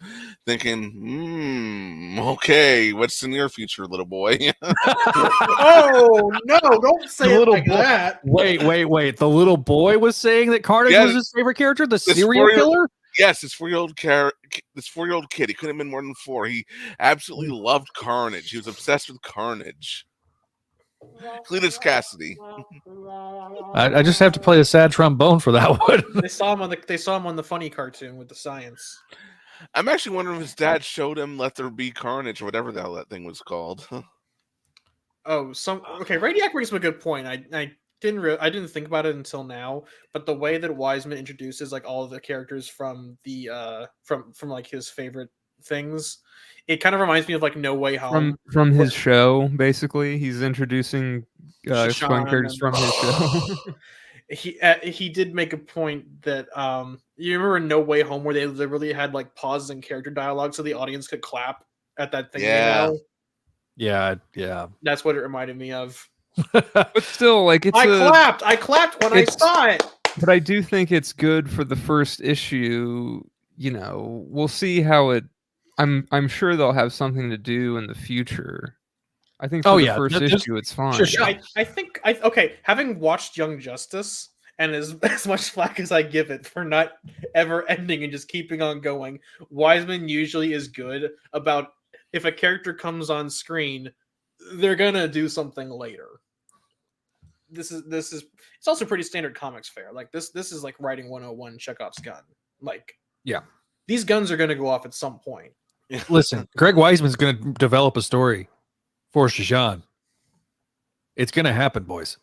thinking, okay, what's in your future, little boy?
Oh, no, don't say it like that.
Wait. The little boy was saying that Carnage was his favorite character? The serial killer?
Yes, this 4-year-old kid. He couldn't have been more than 4. He absolutely loved Carnage. He was obsessed with Carnage. Cletus Cassidy.
I just have to play the sad trombone for that one.
They saw him on the funny cartoon with the science.
I'm actually wondering if his dad showed him Let There Be Carnage or whatever the hell that thing was called.
Radiac brings up a good point. I didn't think about it until now, but the way that Weisman introduces like all of the characters from the from like his favorite things, it kind of reminds me of like No Way Home
from his show. Basically, he's introducing characters from his show.
He did make a point that you remember in No Way Home where they really had like pauses in character dialogue so the audience could clap at that thing.
Yeah.
That's what it reminded me of.
But still, like
I clapped when I saw it.
But I do think it's good for the first issue. We'll see how it. I'm sure they'll have something to do in the future. I think for the first issue, it's fine.
Sure. I think having watched Young Justice and as much flack as I give it for not ever ending and just keeping on going, Weisman usually is good about if a character comes on screen, they're gonna do something later. This is it's also pretty standard comics fare. Like this is like writing 101 Chekhov's gun. Like these guns are gonna go off at some point.
Listen, Greg Weisman's gonna develop a story for Shashan. It's gonna happen, boys.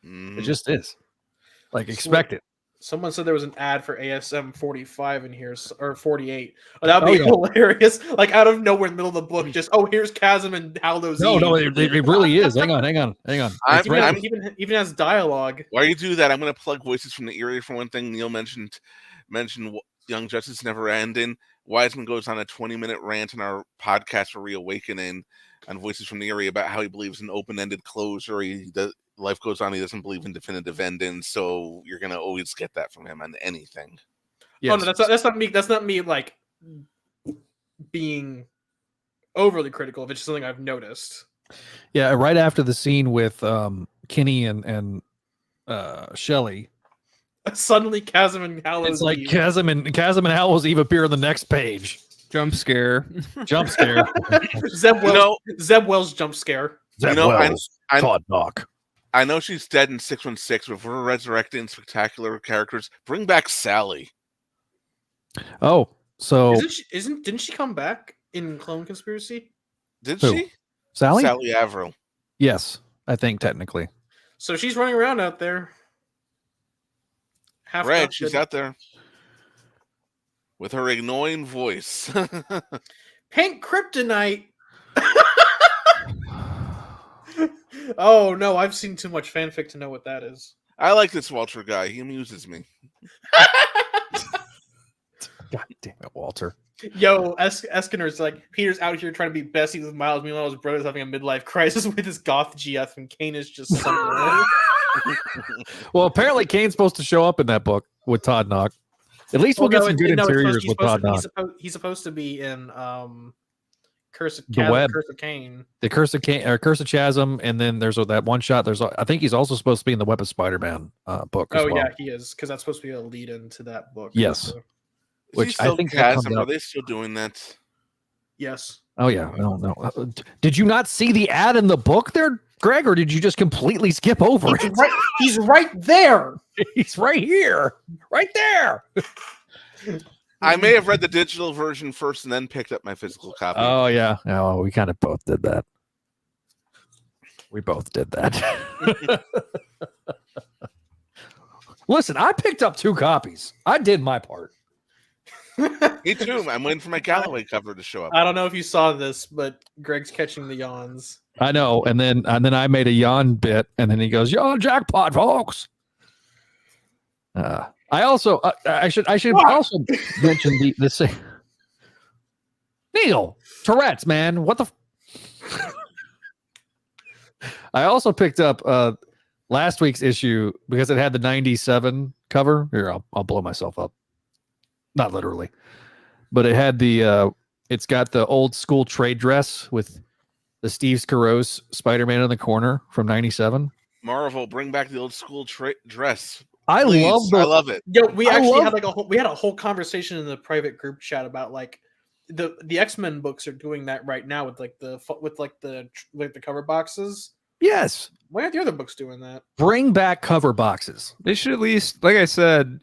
It just is. Like expect it.
Someone said there was an ad for ASM 45 in here, or 48. Oh, that would be hilarious. Like out of nowhere in the middle of the book, just here's Chasm and Haldo's.
No, it really is. Hang on.
Even has dialogue.
While you do that, I'm going to plug Voices from the Eyrie for one thing. Neil mentioned Young Justice Never Ending. Weisman goes on a 20-minute rant in our podcast for Reawakening on Voices from the Eyrie about how he believes in open-ended closure. Life goes on. He doesn't believe in definitive endings, so you're gonna always get that from him on anything.
Yes. Oh no, that's not me. That's not me like being overly critical of it. It's just something I've noticed.
Yeah, right after the scene with Kinney and Shelley,
suddenly Chasm and Hallows.
It's like Chasm and Hallows Eve appear on the next page.
Jump scare.
Zeb Wells jump scare.
Todd Knock.
I know she's dead in 616, but if we're resurrecting spectacular characters, bring back Sally.
Oh, so
didn't she come back in Clone Conspiracy?
Did she?
Sally
Averill.
Yes, I think technically.
So she's running around out there.
Right, she's out there with her annoying voice.
Pink Kryptonite. Oh no, I've seen too much fanfic to know what that is.
I like this Walter guy. He amuses me.
God damn it, Walter.
Yo, Eskinner's like, Peter's out here trying to be besties with Miles. Meanwhile, his brother's having a midlife crisis with his goth GF, and Kane is just somewhere.
Well, apparently Kane's supposed to show up in that book with Todd Knock. At least we'll get some good interiors with Todd Knock.
He's supposed to be in Curse of Kane.
The Curse of Kane, or Curse of Chasm, and then there's that one shot. I think he's also supposed to be in the Web of Spider-Man book as well.
Yeah, he is, because that's supposed to be a lead into that book.
Yes.
Which I think Chasm. Are they still doing that?
Yes.
Oh yeah, no. Did you not see the ad in the book there, Greg, or did you just completely skip over it?
He's right there.
He's right here, right there.
I may have read the digital version first and then picked up my physical copy.
Oh yeah. Oh, we kind of both did that. We both did that. Listen, I picked up 2 copies. I did my part.
Me too. I'm waiting for my Galloway cover to show up.
I don't know if you saw this, but Greg's catching the yawns.
I know, and then I made a yawn bit, and then he goes, "Yawn jackpot, folks." I also I should also mention the same. Neil Tourette's, man, what the? I also picked up last week's issue because it had the 97 cover. Here, I'll blow myself up. Not literally, but it had it's got the old school trade dress with the Steve Scaros Spider-Man in the corner from 97.
Marvel, bring back the old school dress.
I love
it.
Yo, we actually had a whole conversation in the private group chat about like the X-Men books are doing that right now with the cover boxes.
Yes.
Why aren't the other books doing that?
Bring back cover boxes.
They should at least, like I said,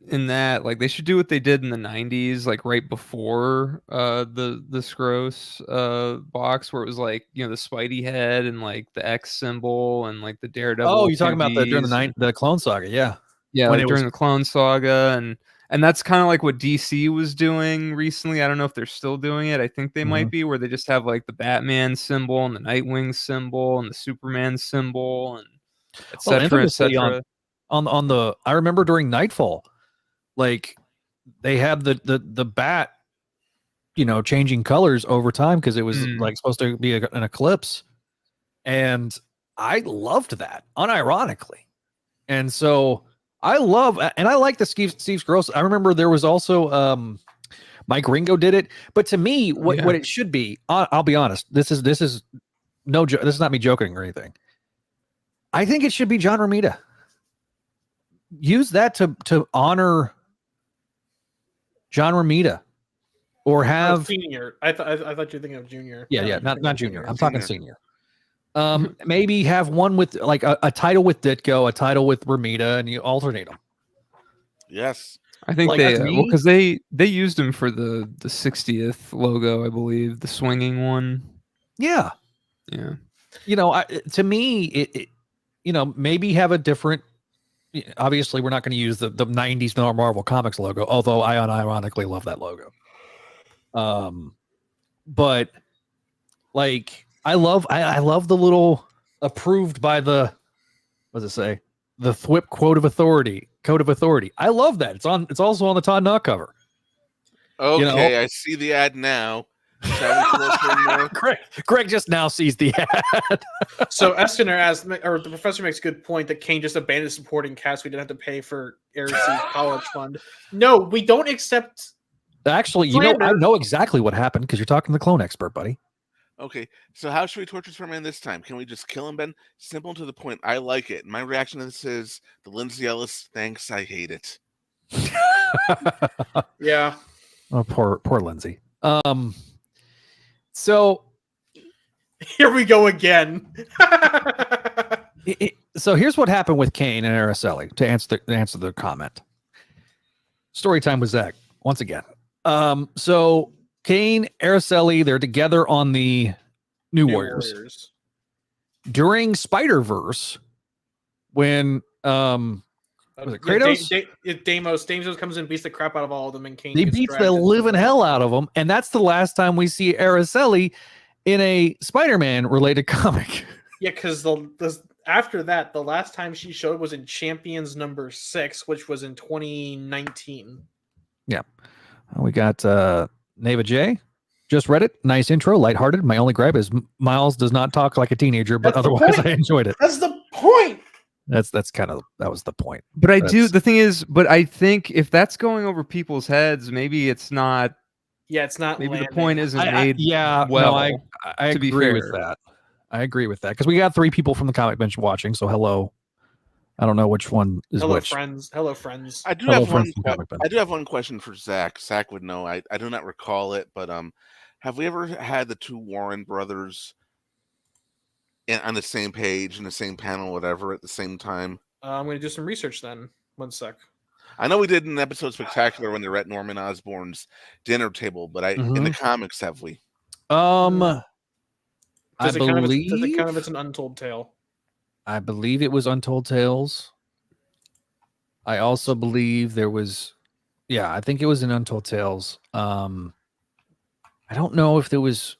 in that, like they should do what they did in the 90s, like right before the Scros box, where it was like, you know, the Spidey head and like the X symbol and like the Daredevil.
Oh, you're talking about during the Clone Saga, yeah.
Yeah, like during the Clone Saga, and that's kind of like what DC was doing recently. I don't know if they're still doing it. I think they might be, where they just have like the Batman symbol and the Nightwing symbol and the Superman symbol and etc. etc.
On the I remember during Nightfall, like they had the bat, you know, changing colors over time because it was like supposed to be an eclipse, and I loved that unironically, and so I like the Steve Scaros. I remember there was also Mike Ringo did it, but to me, what it should be, I'll be honest, this is no joke. This is not me joking or anything. I think it should be John Romita. Use that to honor John Romita, or have
senior. I thought you were thinking of junior.
Yeah, not junior. I'm talking senior. Maybe have one with like a title with Ditko, a title with Romita, and you alternate them.
Yes,
I think because they used him for the 60th logo, I believe, the swinging one.
Yeah. You know, to me, it you know, maybe have a different. Obviously, we're not going to use the 90s Marvel Comics logo, although I unironically love that logo. But like I love the little approved by the, what does it say? The Thwip Code of Authority. I love that. It's also on the Todd Knott cover.
Okay,
you know?
I see the ad now.
Greg just now sees the ad.
So the professor makes a good point that Kane just abandoned supporting cast. We didn't have to pay for Heresy's college fund. No, we don't accept.
Actually, you know, I know exactly what happened because you're talking to the clone expert, buddy.
Okay, so how should we torture Superman this time? Can we just kill him, Ben? Simple and to the point. I like it. My reaction to this is the Lindsay Ellis, thanks, I hate it.
Yeah.
Oh, poor Lindsay. So
here we go again.
So here's what happened with Kane and Araceli to answer the comment. Story time with Zach once again. So Kane, Araceli, they're together on the New Warriors. During Spider-Verse, when was it Kratos?
Deimos comes in and beats the crap out of all of them, and Kane
beats the living hell out of them, and that's the last time we see Araceli in a Spider-Man related comic.
Yeah, because after that, the last time she showed was in Champions number 6, which was in 2019.
Yeah, we got Neva J. Just read it. Nice intro, lighthearted. My only gripe is Miles does not talk like a teenager, but otherwise I enjoyed it.
That's the point.
That was the point.
But I think if that's going over people's heads, maybe it's not.
Yeah, it's not.
Maybe
landing.
the point isn't made.
Well, I agree with that. I agree with that because we got 3 people from the comic bench watching. So hello, I don't know which one is
Hello,
which.
friends. Hello, friends.
I do
Hello,
have one.
friends from Comic Book.
I do have one question for Zach. Zach would know. I do not recall it, but have we ever had the two Warren brothers on the same page, in the same panel, whatever, at the same time?
I'm going to do some research then. 1 sec.
I know we did an episode Spectacular when they were at Norman Osborn's dinner table, but in the comics, have we?
I
Does it
believe
count if it's an untold tale?
I believe it was Untold Tales. I also believe there was, I think it was in Untold Tales. I don't know if there was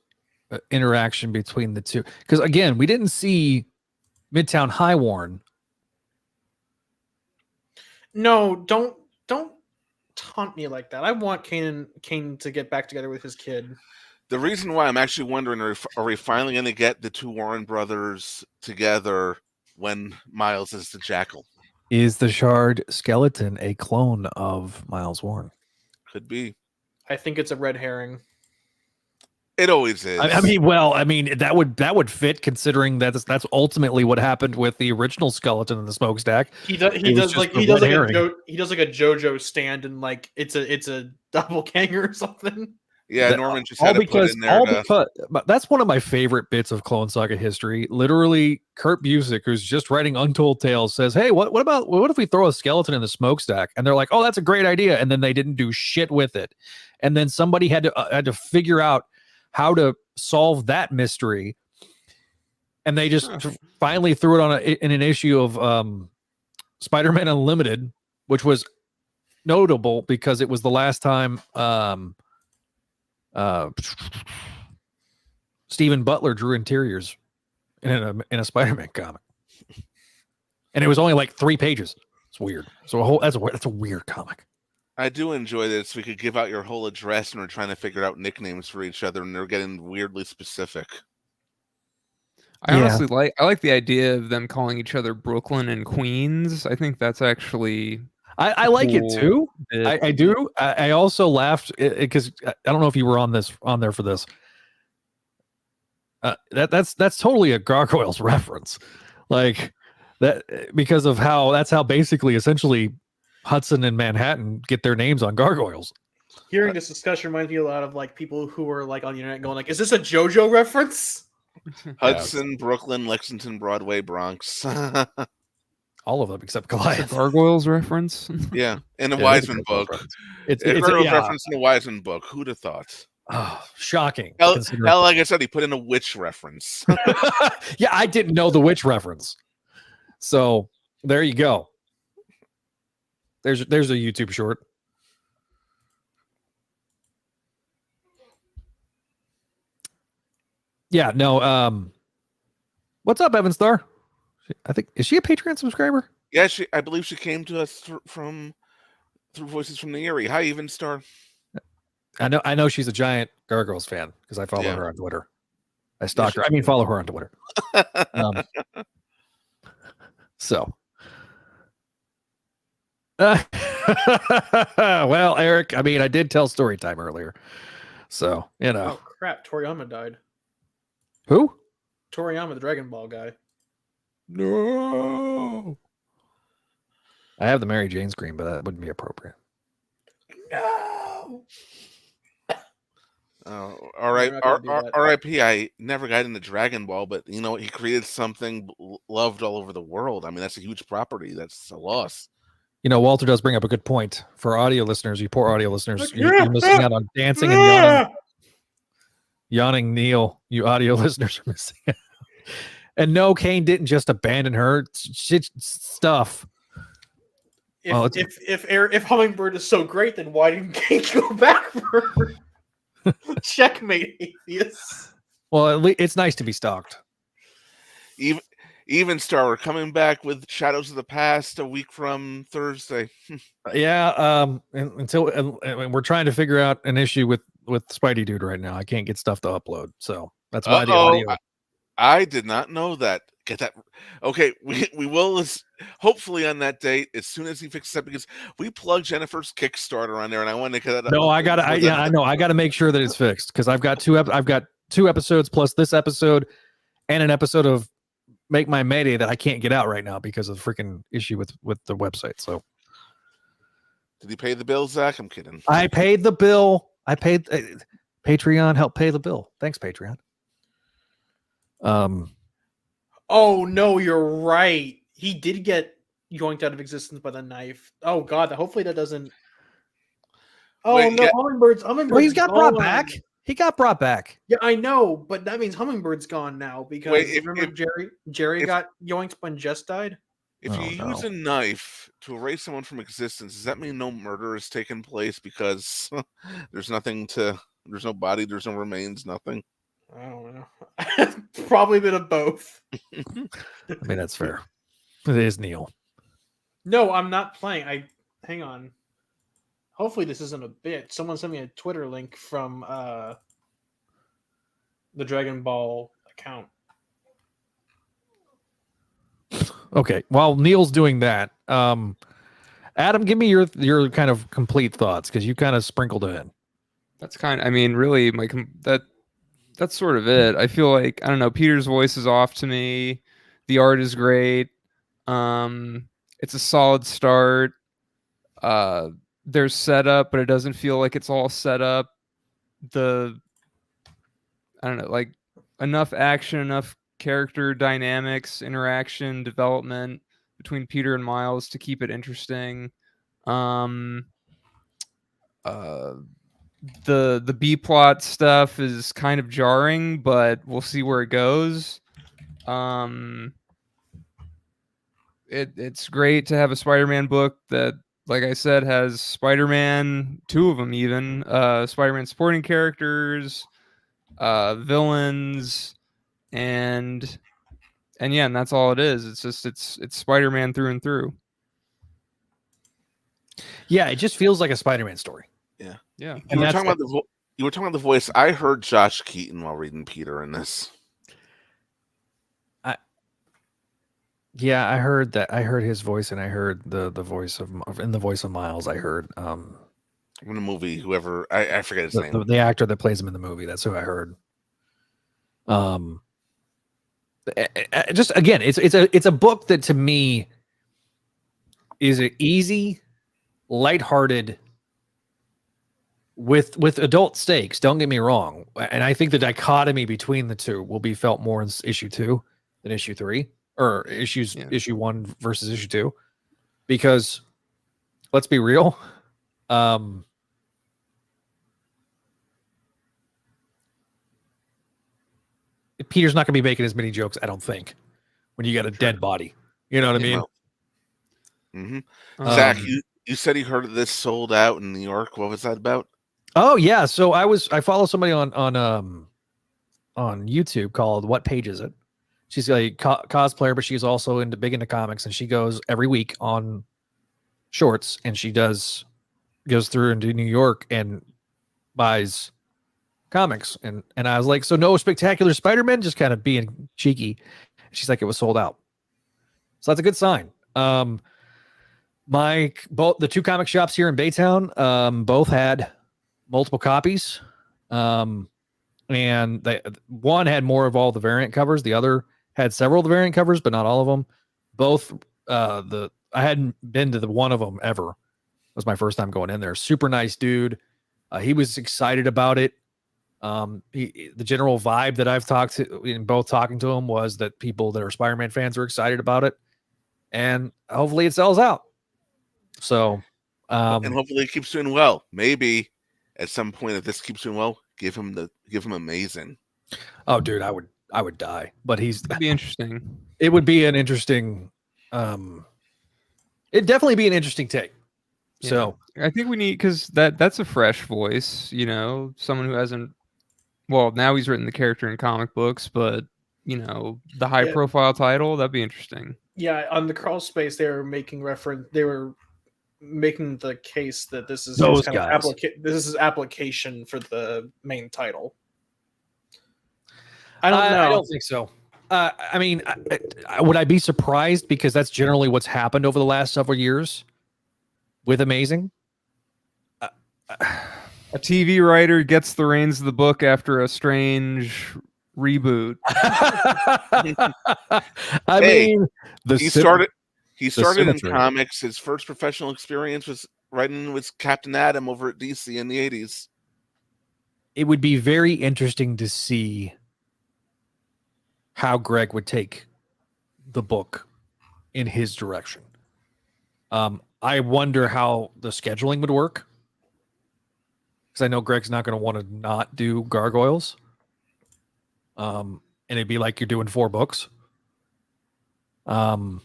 interaction between the two, because again, we didn't see Midtown High Warren.
No, don't taunt me like that. I want Kane to get back together with his kid.
The reason why I'm actually wondering, are we finally going to get the two Warren brothers together when Miles is the Jackal?
Is the Shard skeleton a clone of Miles Warren?
Could be.
I think it's a red herring.
It always is.
I mean, that would fit, considering that's ultimately what happened with the original skeleton in the smokestack.
He does like a JoJo stand, and like it's a doppelganger or something.
Yeah, Norman just had to put in there.
Because that's one of my favorite bits of Clone Saga history. Literally, Kurt Busiek, who's just writing Untold Tales, says, "Hey, what if we throw a skeleton in the smokestack?" And they're like, "Oh, that's a great idea." And then they didn't do shit with it. And then somebody had to figure out how to solve that mystery. And they just finally threw it in an issue of Spider-Man Unlimited, which was notable because it was the last time Stephen Butler drew interiors in a Spider-Man comic, and it was only like 3 pages. It's weird. So that's a weird comic.
I do enjoy this. We could give out your whole address, and we're trying to figure out nicknames for each other, and they're getting weirdly specific.
I honestly like the idea of them calling each other Brooklyn and Queens. I think that's actually
I like it too. I do. I also laughed because I don't know if you were on there for this. That's totally a Gargoyles reference, like that, because of that's how basically essentially Hudson and Manhattan get their names on Gargoyles.
Hearing this discussion reminds me a lot of like people who are like on the internet going like, "Is this a JoJo reference?"
Hudson, Brooklyn, Lexington, Broadway, Bronx.
All of them except Goliath.
Gargoyles reference.
Yeah, in a Weisman book.
It's
a reference in a Weisman book. Who'd have thought?
Oh, shocking.
Hell, like I said, he put in a witch reference.
Yeah, I didn't know the witch reference. So there you go. There's a YouTube short. Yeah, no. What's up, Evan Star? I think, is she a Patreon subscriber?
Yeah, I believe she came to us through Voices from the Eyrie. Hi, Even Star.
I know she's a giant Gargoyles fan because I follow her on Twitter. I stalk her. I mean, follow her on Twitter. So. Well, Eric, I mean, I did tell story time earlier. So,
Oh, crap. Toriyama died.
Who?
Toriyama, the Dragon Ball guy.
No. I have the Mary Jane screen, but that wouldn't be appropriate.
No.
Oh, all right. R.I.P. I never got into Dragon Ball, but you know, he created something loved all over the world. I mean, that's a huge property. That's a loss.
You know, Walter does bring up a good point. For audio listeners, you poor audio listeners, you're missing out on dancing and yawning. Yawning Neil, you audio listeners are missing out. And no, Kane didn't just abandon her. Stuff.
If Hummingbird is so great, then why didn't Kane go back for her? Checkmate, atheists.
Well, it's nice to be stalked.
Even Star, we're coming back with Shadows of the Past a week from Thursday.
Yeah, until we're trying to figure out an issue with Spideydude right now. I can't get stuff to upload, so that's why the audio.
I did not know that. Get that? Okay, we will hopefully on that date as soon as he fixes it, because we plugged Jennifer's Kickstarter on there, and I want to get that.
No, I know. I got to make sure that it's fixed because I've got two episodes plus this episode and an episode of make my Mayday that I can't get out right now because of the freaking issue with the website. So,
did you pay the bill, Zach? I'm kidding.
I paid the bill. I paid Patreon. Help pay the bill. Thanks, Patreon.
Oh no, you're right. He did get yoinked out of existence by the knife. Oh god, hopefully that doesn't. Oh
Wait,
no,
yeah.
Hummingbird's
Well, he's got brought back. He got brought back.
Yeah, I know, but that means Hummingbird's gone now because remember Jerry got yoinked when Jess died?
If you use a knife to erase someone from existence, does that mean no murder has taken place because there's no body, there's no remains, nothing?
I don't know. Probably a bit of both.
I mean, that's fair. It is Neil.
No, I'm not playing. Hang on. Hopefully this isn't a bit. Someone sent me a Twitter link from the Dragon Ball account.
Okay, while Neil's doing that, Adam, give me your kind of complete thoughts because you kind of sprinkled it in.
That's I mean, really, that's sort of it. I feel like, I don't know, Peter's voice is off to me. The art is great. It's a solid start. There's setup, but it doesn't feel like it's all set up. I don't know, like enough action, enough character dynamics, interaction, development between Peter and Miles to keep it interesting. The B plot stuff is kind of jarring, but we'll see where it goes. It's great to have a Spider-Man book that, like I said, has Spider-Man, 2 of them even, Spider-Man supporting characters, villains, and that's all it is. It's just it's Spider-Man through and through.
Yeah, it just feels like a Spider-Man story.
Yeah.
And
you were talking about the voice. I heard Josh Keaton while reading Peter in this.
Yeah, I heard that. I heard his voice, and I heard the voice of Miles. I heard
in the movie, whoever I forget his name.
The actor that plays him in the movie. That's who I heard. Just again, it's a book that to me is an easy, lighthearted with adult stakes. Don't get me wrong, and I think the dichotomy between the two will be felt more in issue 2 than issue 3, or issue 1 versus issue 2, because let's be real. Peter's not going to be making as many jokes, I don't think, when you got a dead body. You know what I mean?
Mm-hmm. Zach, you said you heard this sold out in New York. What was that about?
Oh yeah, so I follow somebody on YouTube called What Page Is It? She's a cosplayer, but she's also big into comics, and she goes every week on shorts, and she goes through into New York and buys comics, and I was like, so no Spectacular Spider-Man, just kind of being cheeky. She's like, it was sold out, so that's a good sign. Both the 2 comic shops here in Baytown both had multiple copies, and one had more of all the variant covers, the other had several of the variant covers, but not all of them. Both I hadn't been to the one of them ever. It was my first time going in there. Super nice dude. He was excited about it. The general vibe that I've talked to in both talking to him was that people that are Spider-Man fans are excited about it, and hopefully it sells out. So,
and hopefully it keeps doing well. Maybe at some point, if this keeps doing well, give him Amazing.
Oh, dude, I would die. But
that'd be interesting.
It would be an interesting. It'd definitely be an interesting take. Yeah. So
I think we need, because that's a fresh voice. You know, someone who hasn't. Well, now he's written the character in comic books, but the high profile title, that'd be interesting.
Yeah, on the crawl space, they were making the case that this is
those guys.
This is application for the main title. I don't know.
I don't think so. I mean, would I be surprised? Because that's generally what's happened over the last several years with Amazing.
A TV writer gets the reins of the book after a strange reboot.
I mean,
he started in
symmetry.
comics. His first professional experience was writing with Captain Atom over at DC in the 80s.
It would be very interesting to see how Greg would take the book in his direction. I wonder how the scheduling would work, because I know Greg's not going to want to not do Gargoyles. And it'd be like you're doing 4 books. And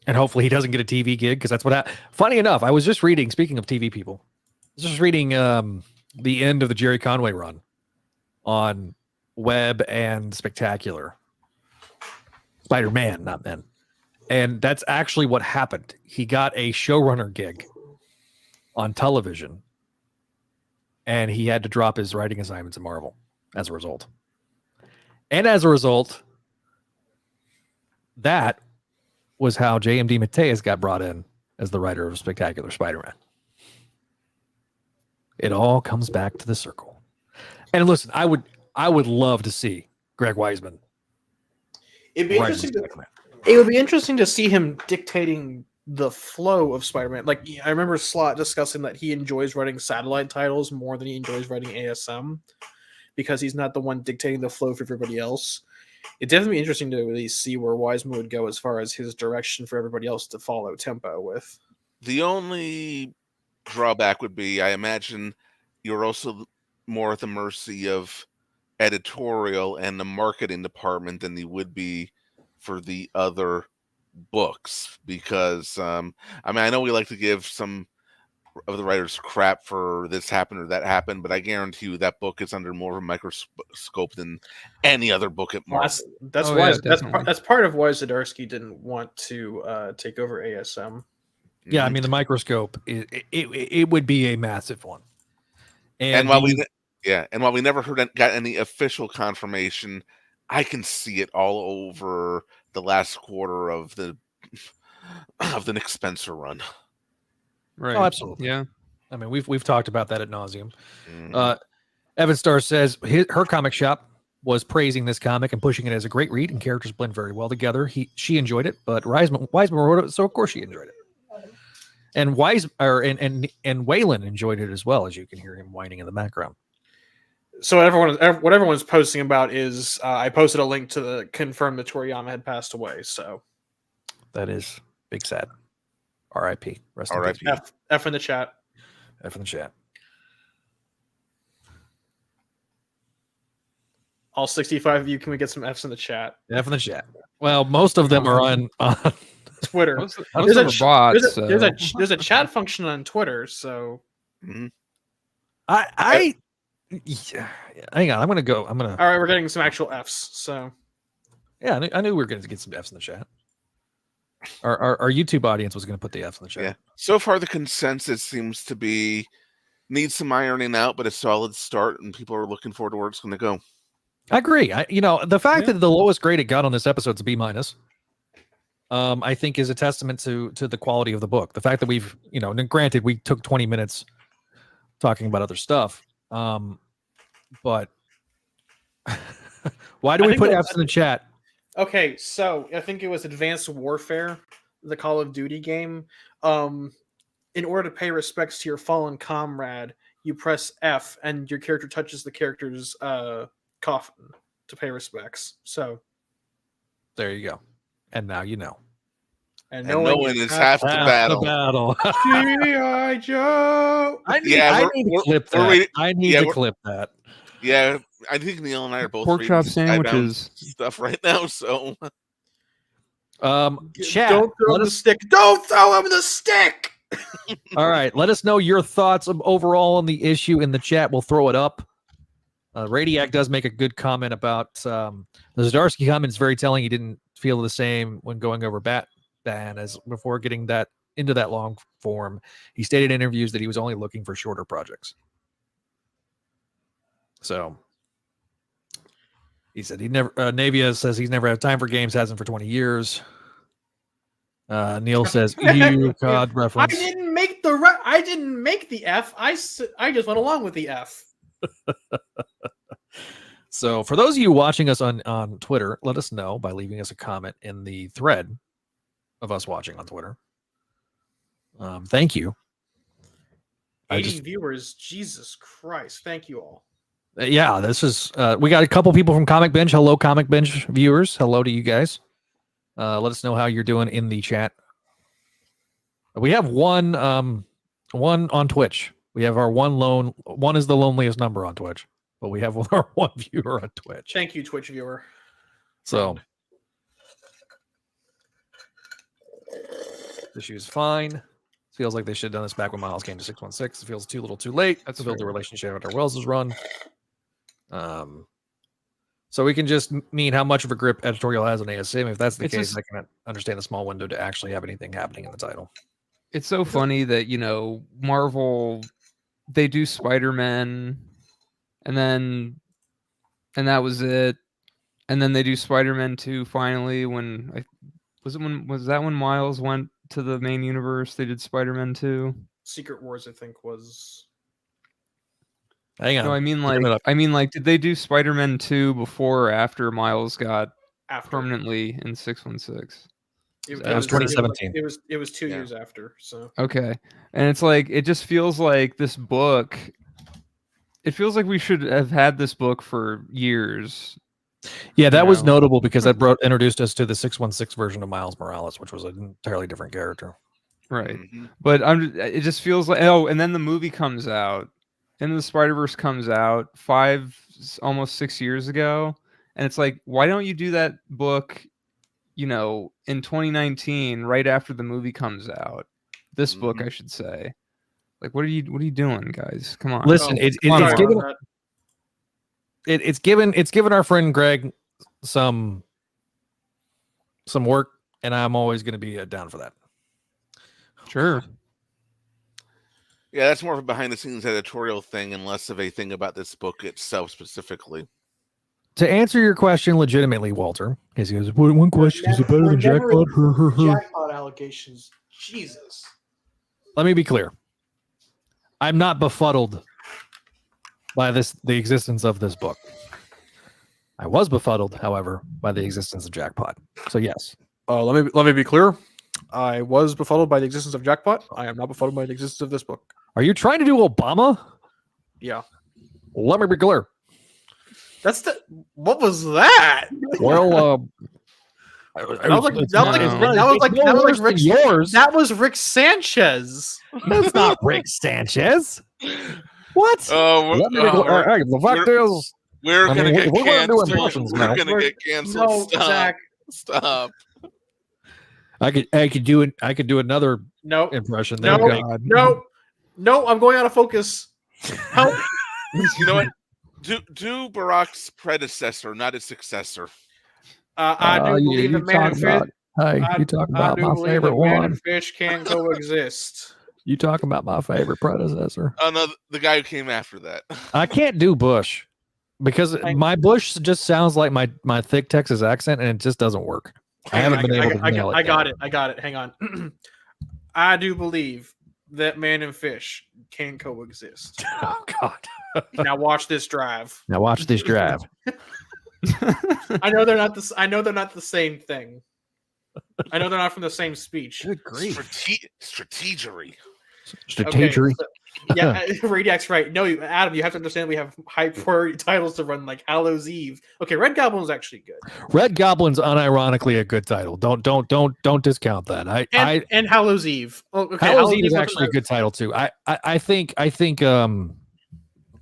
hopefully he doesn't get a TV gig, because that's what funny enough, I was just reading, speaking of TV people, I was just reading the end of the Jerry Conway run on Web and Spectacular. Spider-Man, not Men. And that's actually what happened. He got a showrunner gig on television, and he had to drop his writing assignments at Marvel as a result. And as a result, that was how J.M.D. Mateus got brought in as the writer of Spectacular Spider-Man. It all comes back to the circle. And listen, I would love to see Greg Weisman.
It'd be interesting. It would be interesting to see him dictating the flow of Spider-Man. Like, I remember Slott discussing that he enjoys writing satellite titles more than he enjoys writing ASM, because he's not the one dictating the flow for everybody else. It'd definitely be interesting to really see where Weisman would go as far as his direction for everybody else to follow tempo with.
The only drawback would be, I imagine, you're also more at the mercy of editorial and the marketing department than you would be for the other books, because I know we like to give some of the writers crap for this happened or that happened, but I guarantee you that book is under more of a microscope than any other book at Marvel.
That's why that's part of why Zdarsky didn't want to take over ASM.
Yeah, I mean, the microscope, it would be a massive one.
And while we never got any official confirmation, I can see it all over the last quarter of the Nick Spencer run.
Right.
Oh, absolutely.
Yeah.
I mean, we've talked about that ad nauseum. Evan Starr says her comic shop was praising this comic and pushing it as a great read, and characters blend very well together. She enjoyed it, but Weisman wrote it, so of course she enjoyed it. And Waylon enjoyed it as well, as you can hear him whining in the background.
So what everyone's posting about is I posted a link to the confirm that Toriyama had passed away. So
that is big sad. R.I.P. Rest in
R.I.P.
peace.
F in the chat.
F in the chat.
All 65 of you, can we get some Fs in the chat?
F in the chat. Well, most of them are on
Twitter.
There's
a chat function on Twitter, so
hang on. I'm gonna.
All right, we're getting some actual Fs. So
yeah, I knew we were going to get some Fs in the chat. Our YouTube audience was going to put the Fs in the chat.
Yeah. So far, the consensus seems to be needs some ironing out, but a solid start, and people are looking forward to where it's going to go.
I agree. The fact that the lowest grade it got on this episode is B-, I think is a testament to the quality of the book. The fact that we've, granted, we took 20 minutes talking about other stuff, but why do we put Fs in the chat?
Okay, so I think it was Advanced Warfare, the Call of Duty game. In order to pay respects to your fallen comrade, you press F, and your character touches the character's coffin to pay respects. So
there you go. And now you know.
And
knowing is half the battle.
G.I. Joe.
I need to clip that. I need to clip that.
Yeah, I think Neil and I are both
pork chop sandwiches
stuff right now. So,
chat.
Don't throw him the stick. Don't throw him the stick.
All right, let us know your thoughts overall on the issue in the chat. We'll throw it up. Radiac does make a good comment about the Zdarsky comment is very telling. He didn't feel the same when going over Batman as before getting that into that long form. He stated in interviews that he was only looking for shorter projects. So he said he never. Navia says he's never had time for games, hasn't for 20 years. Neil says EU COD reference.
I didn't make the F. I just went along with the F.
So for those of you watching us on Twitter, let us know by leaving us a comment in the thread of us watching on Twitter. Thank you.
80 viewers. Jesus Christ. Thank you all.
Yeah, this is we got a couple people from Comic Binge. Hello, Comic Binge viewers. Hello to you guys. Let us know how you're doing in the chat. We have one on Twitch. We have our one is the loneliest number on Twitch, but we have our one viewer on Twitch.
Thank you, Twitch viewer.
So the shoe's fine. Feels like they should have done this back when Miles came to 616. It feels too little too late. That's to build the relationship after Wells' run. So we can just mean how much of a grip editorial has on ASM. If that's the case, I can understand the small window to actually have anything happening in the title.
It's so funny that, Marvel, they do Spider-Man, and that was it. And then they do Spider-Man 2 finally when Miles went to the main universe? They did Spider-Man 2.
Secret Wars, I think, was.
Hang on.
No, I mean like, did they do Spider-Man 2 before or after Miles got permanently in 616?
It was 2017.
It was 2 years after. So
okay, and it's like it just feels like this book. It feels like we should have had this book for years.
Yeah, that was notable because that introduced us to the 616 version of Miles Morales, which was an entirely different character.
Right, but it just feels like and then the movie comes out. Into the Spider-Verse comes out almost 6 years ago, and it's like, why don't you do that book, in 2019, right after the movie comes out? This book, I should say. Like, what are you doing, guys? Come on.
Listen, it's given our friend Greg some work, and I'm always going to be down for that.
Sure.
Yeah, that's more of a behind-the-scenes editorial thing and less of a thing about this book itself specifically.
To answer your question legitimately, Walter, because he goes, one question, is it better than Jackpot?
Jackpot allegations. Jesus.
Let me be clear. I'm not befuddled by the existence of this book. I was befuddled, however, by the existence of Jackpot. So yes.
Let me be clear. I was befuddled by the existence of Jackpot. I am not befuddled by the existence of this book.
Are you trying to do Obama?
Yeah.
Let me be clear.
What was that?
Well,
that was Rick Sanchez.
That's not Rick Sanchez. What? The fact is,
we're gonna get canceled.
We're
gonna get canceled.
No, Zach.
Stop.
I could do another impression.
No, I'm going out of focus. Help.
You know what? Do Barack's predecessor, not his successor.
I do believe that man and fish.
You talking about my favorite one?
Man and fish can't coexist.
You talking about my favorite predecessor?
Oh no, the guy who came after that.
I can't do Bush because my Bush just sounds like my thick Texas accent, and it just doesn't work. I haven't been able to nail it.
I got it. Hang on. I do believe that man and fish can coexist.
Oh God.
Now watch this drive.
I
know they're not the same thing. I know they're not from the same speech.
Good grief.
Strategery.
Strategery.
Okay, yeah, Radiac's right. No, Adam, you have to understand we have high priority titles to run, like Hallows Eve. Okay, Red Goblin is actually good.
Red Goblin's unironically a good title. Don't discount that.
And Hallows Eve. Oh, okay,
Hallows Eve is actually a good title too. I think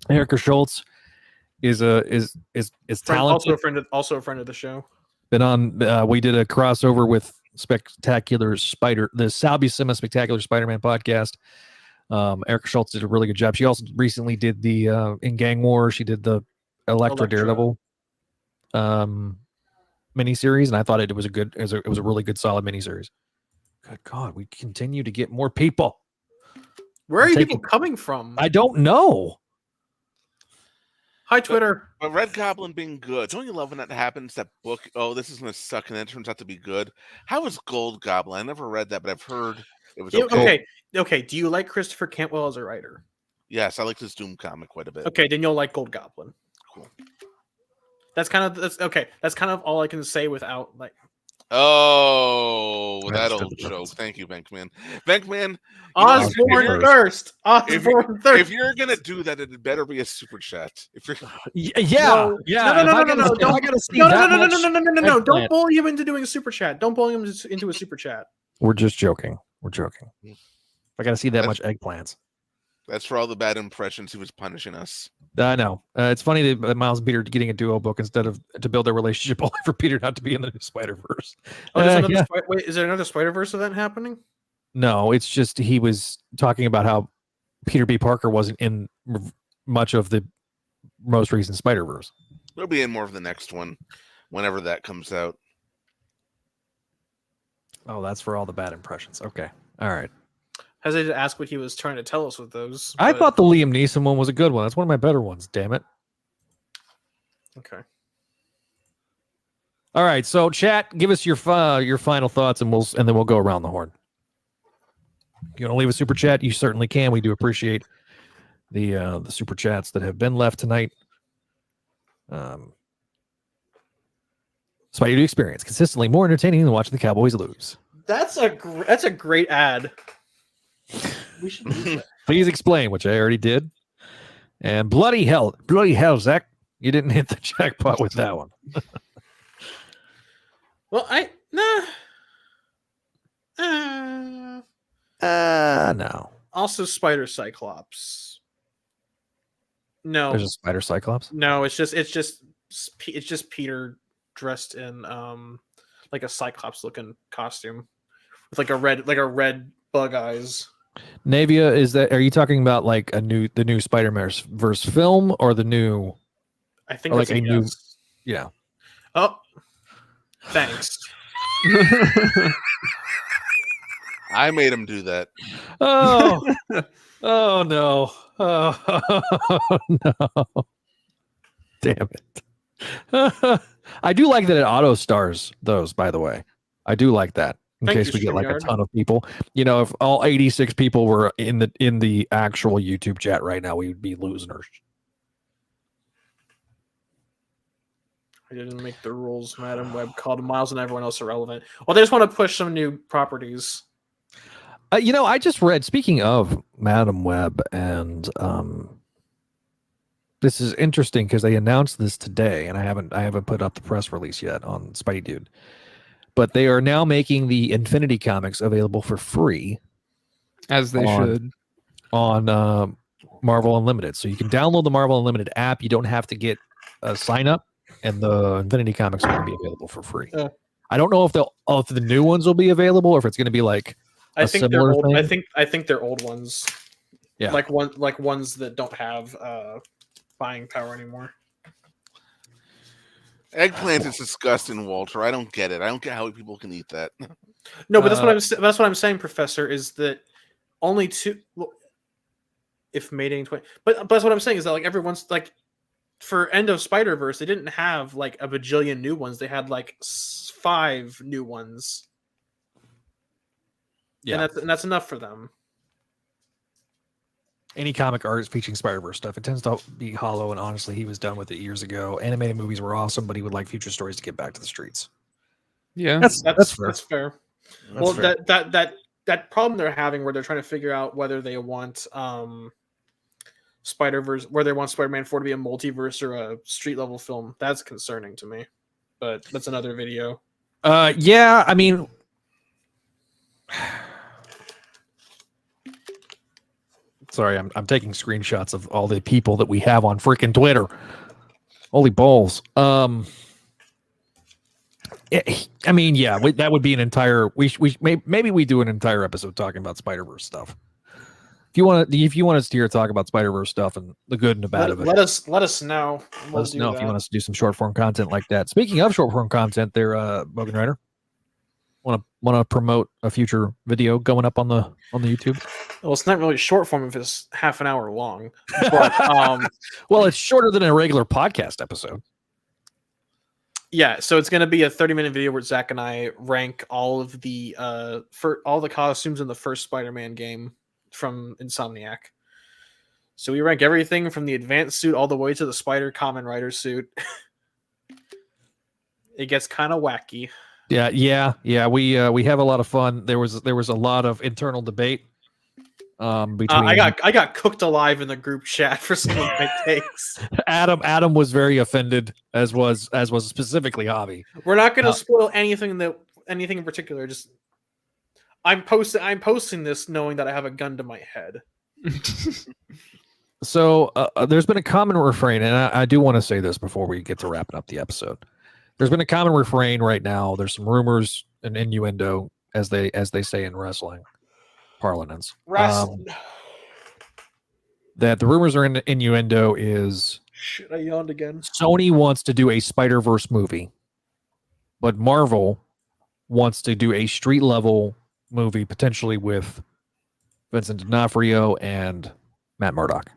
Erica Schultz is talented.
Also a friend of the show.
Been on. We did a crossover with the Salby Sima Spectacular Spider-Man podcast. Erica Schultz did a really good job. She also recently did the in Gang War. She did the Elektra Daredevil miniseries, and I thought it was a really good, solid miniseries. Good God, we continue to get more people.
Where are you people coming from?
I don't know.
Hi, Twitter.
But Red Goblin being good. Don't you love when that happens? That book, oh, this is going to suck, and then it turns out to be good. How is Gold Goblin? I never read that, but I've heard it was okay.
Okay. Do you like Christopher Cantwell as a writer?
Yes, I like this Doom comic quite a bit.
Okay, then you'll like Gold Goblin.
Cool.
That's kind of all I can say without like.
Oh, that old joke. Thank you, Venkman. Venkman,
Osborne first.
If you're gonna do that, it better be a super chat. If you're,
No. Don't bully him into doing a super chat. Don't bully him into a super chat.
We're just joking. I got to see that much eggplants.
That's for all the bad impressions he was punishing us.
I know. It's funny that Miles and Peter are getting a duo book instead of to build their relationship, only for Peter not to be in the new Spider-Verse.
Wait, is there another Spider-Verse event happening?
No, it's just he was talking about how Peter B. Parker wasn't in much of the most recent Spider-Verse.
He'll be in more of the next one, whenever that comes out.
Oh, that's for all the bad impressions. Okay. All right.
I hesitated to ask what he was trying to tell us with those.
I thought the Liam Neeson one was a good one. That's one of my better ones, damn it.
Okay.
All right, so chat, give us your final thoughts, and then we'll go around the horn. If you want to leave a super chat, you certainly can. We do appreciate the super chats that have been left tonight. Spideydude experience consistently more entertaining than watching the Cowboys lose.
That's a great ad. We should use that.
Please explain, which I already did. And bloody hell, Zach, you didn't hit the jackpot with that one.
Well,
no.
Also, Spider Cyclops. No,
There's a Spider Cyclops.
No, it's just Peter dressed in like a Cyclops looking costume with like a red bug eyes.
Navia, are you talking about like the new Spider-Verse film or the new?
I think
like a new.
Yes.
Yeah.
Oh, thanks.
I
made him do that.
Oh, oh no! Oh no! Damn it! I do like that it auto stars those. By the way, I do like that. In case we get like a ton of people, if all 86 people were in the actual YouTube chat right now, we would be losers.
I didn't make the rules. Madam Web called Miles and everyone else irrelevant. Well, they just want to push some new properties.
I just read. Speaking of Madam Web, and this is interesting because they announced this today, and I haven't put up the press release yet on Spideydude. But they are now making the Infinity Comics available for free.
As they should.
On Marvel Unlimited. So you can download the Marvel Unlimited app. You don't have to get a sign up. And the Infinity Comics are going to be available for free. I don't know if the new ones will be available or if it's going to be like
I think they're old.
Thing.
I think they're old ones.
Yeah.
Like ones that don't have buying power anymore.
Eggplant is disgusting, Walter. I don't get it. I don't get how people can eat that.
No, but that's what I'm saying, Professor. Is that only two? Well, if Mayday 20, but that's what I'm saying is that like everyone's like for End of Spider-Verse, they didn't have like a bajillion new ones. They had like 5 new ones. Yeah, and that's enough for them.
Any comic art featuring Spider-Verse stuff, it tends to be hollow, and honestly, he was done with it years ago. Animated movies were awesome, but he would like future stories to get back to the streets.
Yeah,
that's fair.
That's fair.
Well, that problem they're having where they're trying to figure out whether they want Spider-Verse, where they want Spider-Man 4 to be a multiverse or a street level film, that's concerning to me. But that's another video.
Yeah, I mean. Sorry, I'm taking screenshots of all the people that we have on freaking Twitter. Holy balls. I mean, yeah, that would be an entire. Maybe we do an entire episode talking about Spider-Verse stuff. If you want us to hear talk about Spider-Verse stuff and the good and the bad of it,
let us know.
Let us know if you want us to do some short form content like that. Speaking of short form content, there, Bogenrider, want to promote a future video going up on the YouTube.
Well, it's not really short form if it's half an hour long, but
well, it's shorter than a regular podcast episode.
Yeah, so it's going to be a 30-minute video where Zach and I rank all of the all the costumes in the first Spider-Man game from Insomniac. So we rank everything from the advanced suit all the way to the Spider Common Rider suit. it gets kind of wacky.
Yeah. We have a lot of fun. There was a lot of internal debate. Between
I got cooked alive in the group chat for some of my takes.
Adam was very offended, as was specifically Javi.
We're not going to spoil anything in particular. Just I'm posting this knowing that I have a gun to my head.
So there's been a common refrain, and I do want to say this before we get to wrapping up the episode. There's been a common refrain right now. There's some rumors and innuendo, as they say in wrestling parlance. That the rumors are in innuendo is
shit, I yawned again.
Sony wants to do a Spider-Verse movie, but Marvel wants to do a street level movie, potentially with Vincent D'Onofrio and Matt Murdock.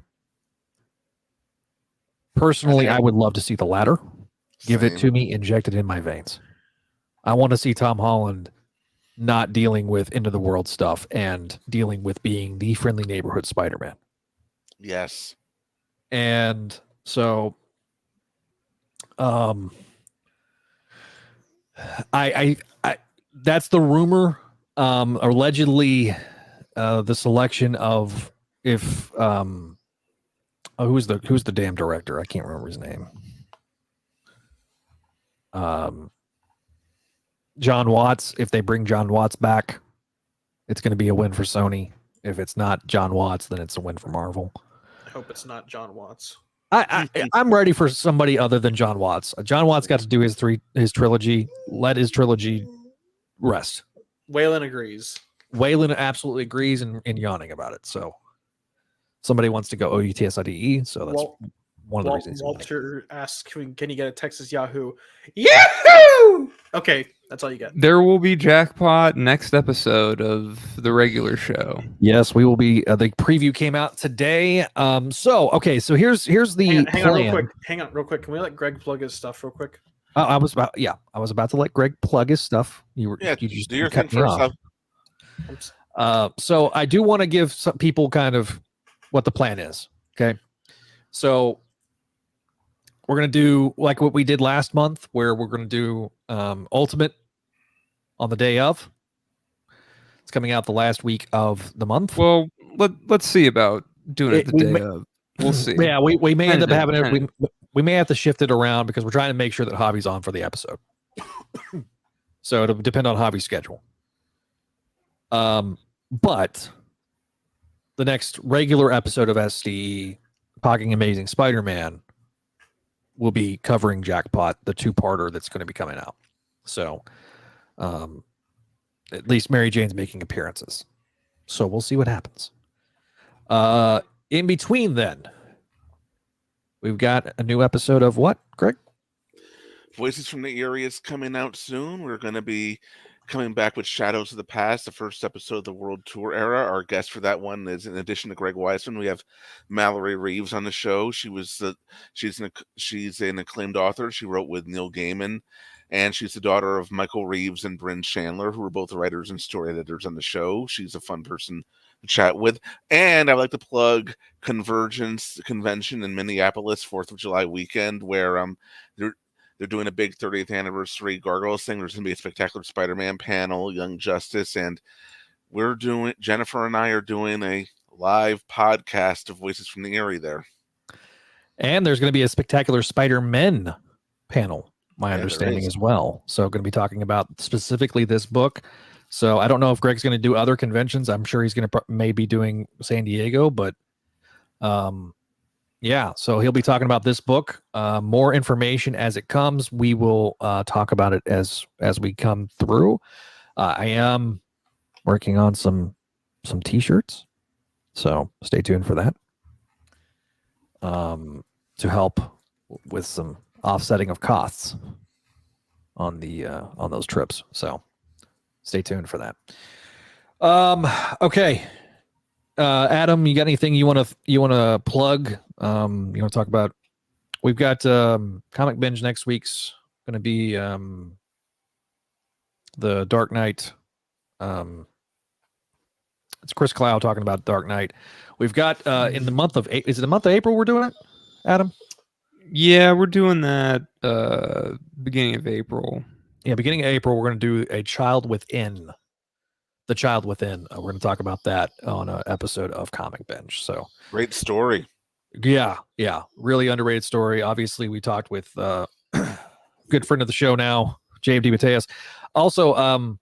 Personally, I would love to see the latter. Give it to me, inject it in my veins. I want to see Tom Holland not dealing with into the world stuff and dealing with being the friendly neighborhood Spider-Man.
Yes.
And so I that's the rumor. Allegedly the selection of if who's the damn director? I can't remember his name. John Watts. If they bring John Watts back, it's going to be a win for Sony. If it's not John Watts, then it's a win for Marvel.
I hope it's not John Watts.
I'm ready for somebody other than John Watts. John Watts got to do his trilogy. Let his trilogy rest.
Waylon agrees.
Waylon absolutely agrees and yawning about it. So somebody wants to go OUTSIDE. So that's one of the reasons.
Walter asks, can you get a Texas Yahoo? Yahoo! Okay, that's all you get.
There will be jackpot next episode of the regular show.
Yes, we will be. The preview came out today. So here's the
Hang on real quick. Can we let Greg plug his stuff real quick?
I was about to let Greg plug his stuff. You just
do your thing first.
So I do want to give some people kind of what the plan is. Okay, so we're going to do like what we did last month, where we're going to do Ultimate on the day of. It's coming out the last week of the month.
Well, let's see about doing it the day of. We'll see.
Yeah, we may end up having it. We may have to shift it around because we're trying to make sure that Javi's on for the episode. So it'll depend on Javi's schedule. But the next regular episode of SDE, Talking Amazing Spider-Man, will be covering Jackpot, the two-parter that's going to be coming out. So at least Mary Jane's making appearances. So we'll see what happens. In between then, we've got a new episode of what, Greg?
Voices from the Eyrie is coming out soon. We're going to be coming back with Shadows of the Past, the first episode of the World Tour era. Our guest for that one is, in addition to Greg Weisman, we have Mallory Reeves on the show. She's an acclaimed author. She wrote with Neil Gaiman, and she's the daughter of Michael Reeves and Bryn Chandler, who are both writers and story editors on the show. She's a fun person to chat with. And I'd like to plug Convergence Convention in Minneapolis, 4th of July weekend, where they're doing a big 30th anniversary Gargoyles thing. There's going to be a spectacular Spider-Man panel, Young Justice, and Jennifer and I are doing a live podcast of Voices from the Eyrie there.
And there's going to be a spectacular Spider-Men panel, my understanding as well. So going to be talking about specifically this book. So I don't know if Greg's going to do other conventions. I'm sure he's going to maybe doing San Diego, but yeah, so he'll be talking about this book. More information as it comes. We will talk about it as we come through. I am working on some t-shirts, so stay tuned for that. To help with some offsetting of costs on those trips. So stay tuned for that. Okay. Adam, you got anything you want to plug? You want to talk about? We've got Comic Binge next week's going to be the Dark Knight. It's Chris Clow talking about Dark Knight. We've got in the month of is it the month of April we're doing it, Adam?
Yeah, we're doing that beginning of April.
Yeah, beginning of April, we're going to do A Child Within. The Child Within. We're going to talk about that on an episode of Comic Bench. So
Great story.
Yeah, really underrated story. Obviously, we talked with good friend of the show now, JMD Mateus. Also,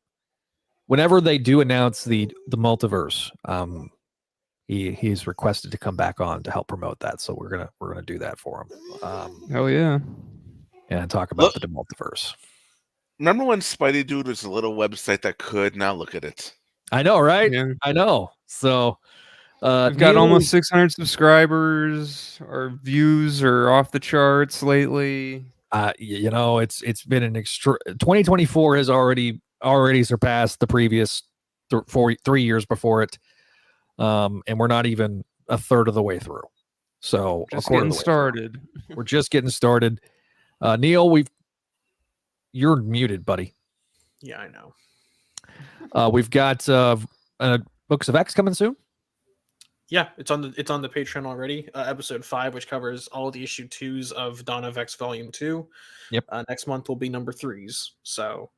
whenever they do announce the multiverse, he's requested to come back on to help promote that. So we're gonna do that for him.
Oh yeah,
and talk about the multiverse.
Remember when Spideydude was a little website that could? Now look at it.
I know, right?
Yeah.
I know. So
we've got almost 600 subscribers. Our views are off the charts lately.
It's been an 2024 has already surpassed the previous 3 years before it, and we're not even a third of the way through. So
just getting started.
We're just getting started. Neil, you're muted, buddy.
Yeah, I know.
We've got Books of X coming soon.
Yeah, it's on the Patreon already. Episode 5, which covers all the issue 2s of Dawn of X Volume 2.
Yep.
Next month will be number 3s. So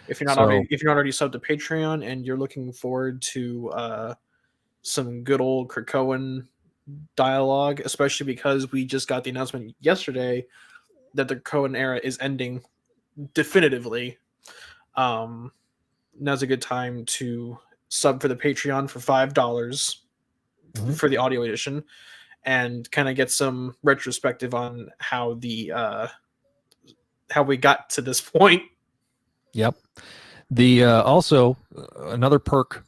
if you're not already subbed to Patreon and you're looking forward to some good old Krakoan dialogue, especially because we just got the announcement yesterday that the Krakoan era is ending definitively. Now's a good time to sub for the Patreon for $5 for the audio edition and kind of get some retrospective on how we got to this point.
Yep. The also another perk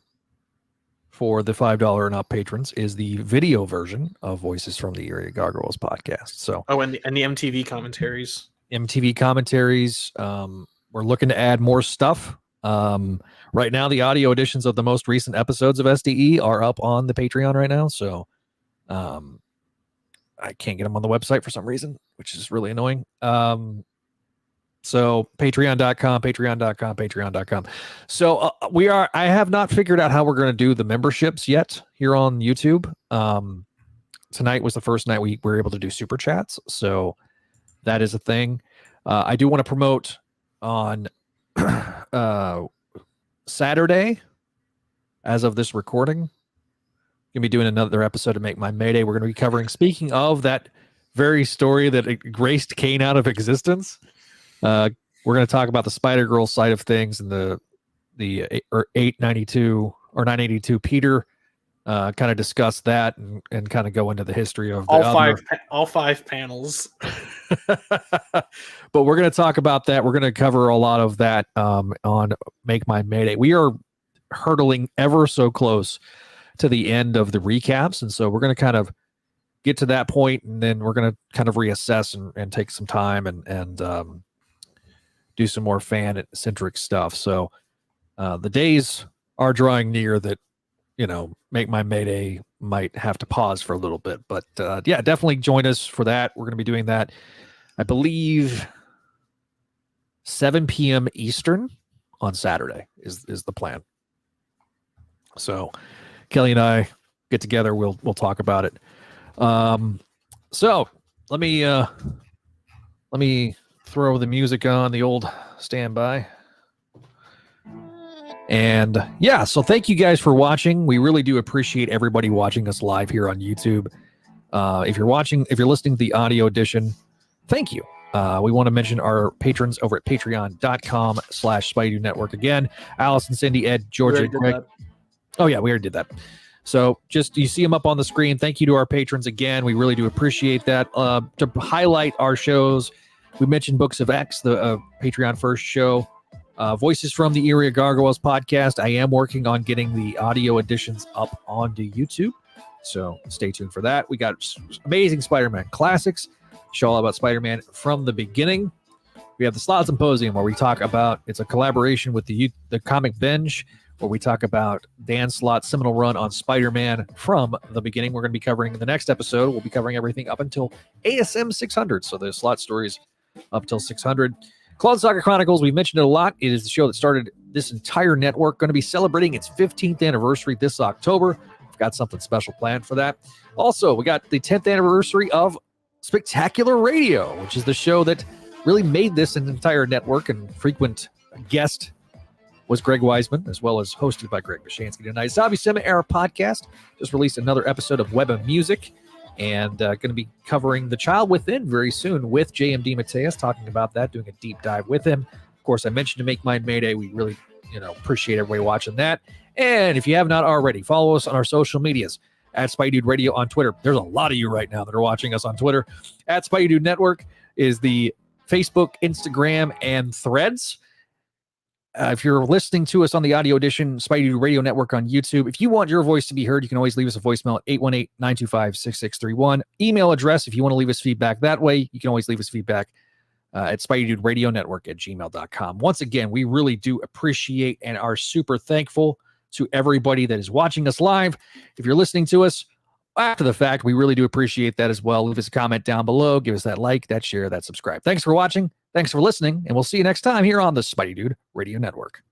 for the $5 and up patrons is the video version of Voices from the Eyrie Gargoyles podcast. So
and the MTV commentaries.
We're looking to add more stuff. Right now, the audio editions of the most recent episodes of SDE are up on the Patreon right now. So I can't get them on the website for some reason, which is really annoying. So patreon.com. So I have not figured out how we're going to do the memberships yet here on YouTube. Tonight was the first night we were able to do super chats. So that is a thing. I do want to promote on Saturday, as of this recording, gonna be doing another episode of Make My Mayday. We're gonna be covering, speaking of that very story that graced Kane out of existence, we're gonna talk about the Spider-Girl side of things and the 892 or 982 Peter, kind of discuss that and kind of go into the history of
all five panels.
But we're going to talk about that. We're going to cover a lot of that on Make My Mayday. We are hurtling ever so close to the end of the recaps, and so we're going to kind of get to that point, and then we're going to kind of reassess and take some time and do some more fan-centric stuff. So the days are drawing near that, Make My Mayday might have to pause for a little bit. But yeah, definitely join us for that. We're going to be doing that, I believe, 7 p.m. Eastern on Saturday is the plan. So Kelly and I get together. We'll talk about it. So let me throw the music on, the old standby. And yeah, so thank you guys for watching. We really do appreciate everybody watching us live here on YouTube. If you're listening to the audio edition, thank you. We want to mention our patrons over at patreon.com/Spideydude Network. Again, Allison, Cindy, Ed, Georgia, Greg. Oh yeah, we already did that. So just, you see them up on the screen. Thank you to our patrons again. We really do appreciate that. To highlight our shows, we mentioned Books of X, the Patreon first show. Voices from the Eyrie Gargoyles Podcast. I am working on getting the audio editions up onto YouTube, so stay tuned for that. We got amazing Spider-Man classics, show all about Spider-Man from the beginning. We have the Slot Symposium, where we talk about, it's a collaboration with the Comic Bench, where we talk about Dan Slott's seminal run on Spider-Man from the beginning. We're going to be covering in the next episode. We'll be covering everything up until ASM 600, so the Slott stories up till 600. Clone Saga Chronicles, we mentioned it a lot. It is the show that started this entire network, going to be celebrating its 15th anniversary this October. We've got something special planned for that. Also, we got the 10th anniversary of Spectacular Radio, which is the show that really made this an entire network, and frequent guest was Greg Weisman, as well as hosted by Greg Bishansky tonight. Zombie Cinema Era Podcast just released another episode of Web of Music, and going to be covering The Child Within very soon with JMD Mateus, talking about that, doing a deep dive with him. Of course, I mentioned to Make Mine Mayday. We really, appreciate everybody watching that. And if you have not already, follow us on our social medias at Spideydude Radio on Twitter. There's a lot of you right now that are watching us on Twitter. At Spideydude Network is the Facebook, Instagram, and Threads. If you're listening to us on the audio edition, Spideydude Radio Network on YouTube, if you want your voice to be heard, you can always leave us a voicemail at 818-925-6631. Email address, if you want to leave us feedback that way, you can always leave us feedback at SpideyDudeRadioNetwork@gmail.com. Once again, we really do appreciate and are super thankful to everybody that is watching us live. If you're listening to us after the fact, we really do appreciate that as well. Leave us a comment down below. Give us that like, that share, that subscribe. Thanks for watching. Thanks for listening, and we'll see you next time here on the Spideydude Radio Network.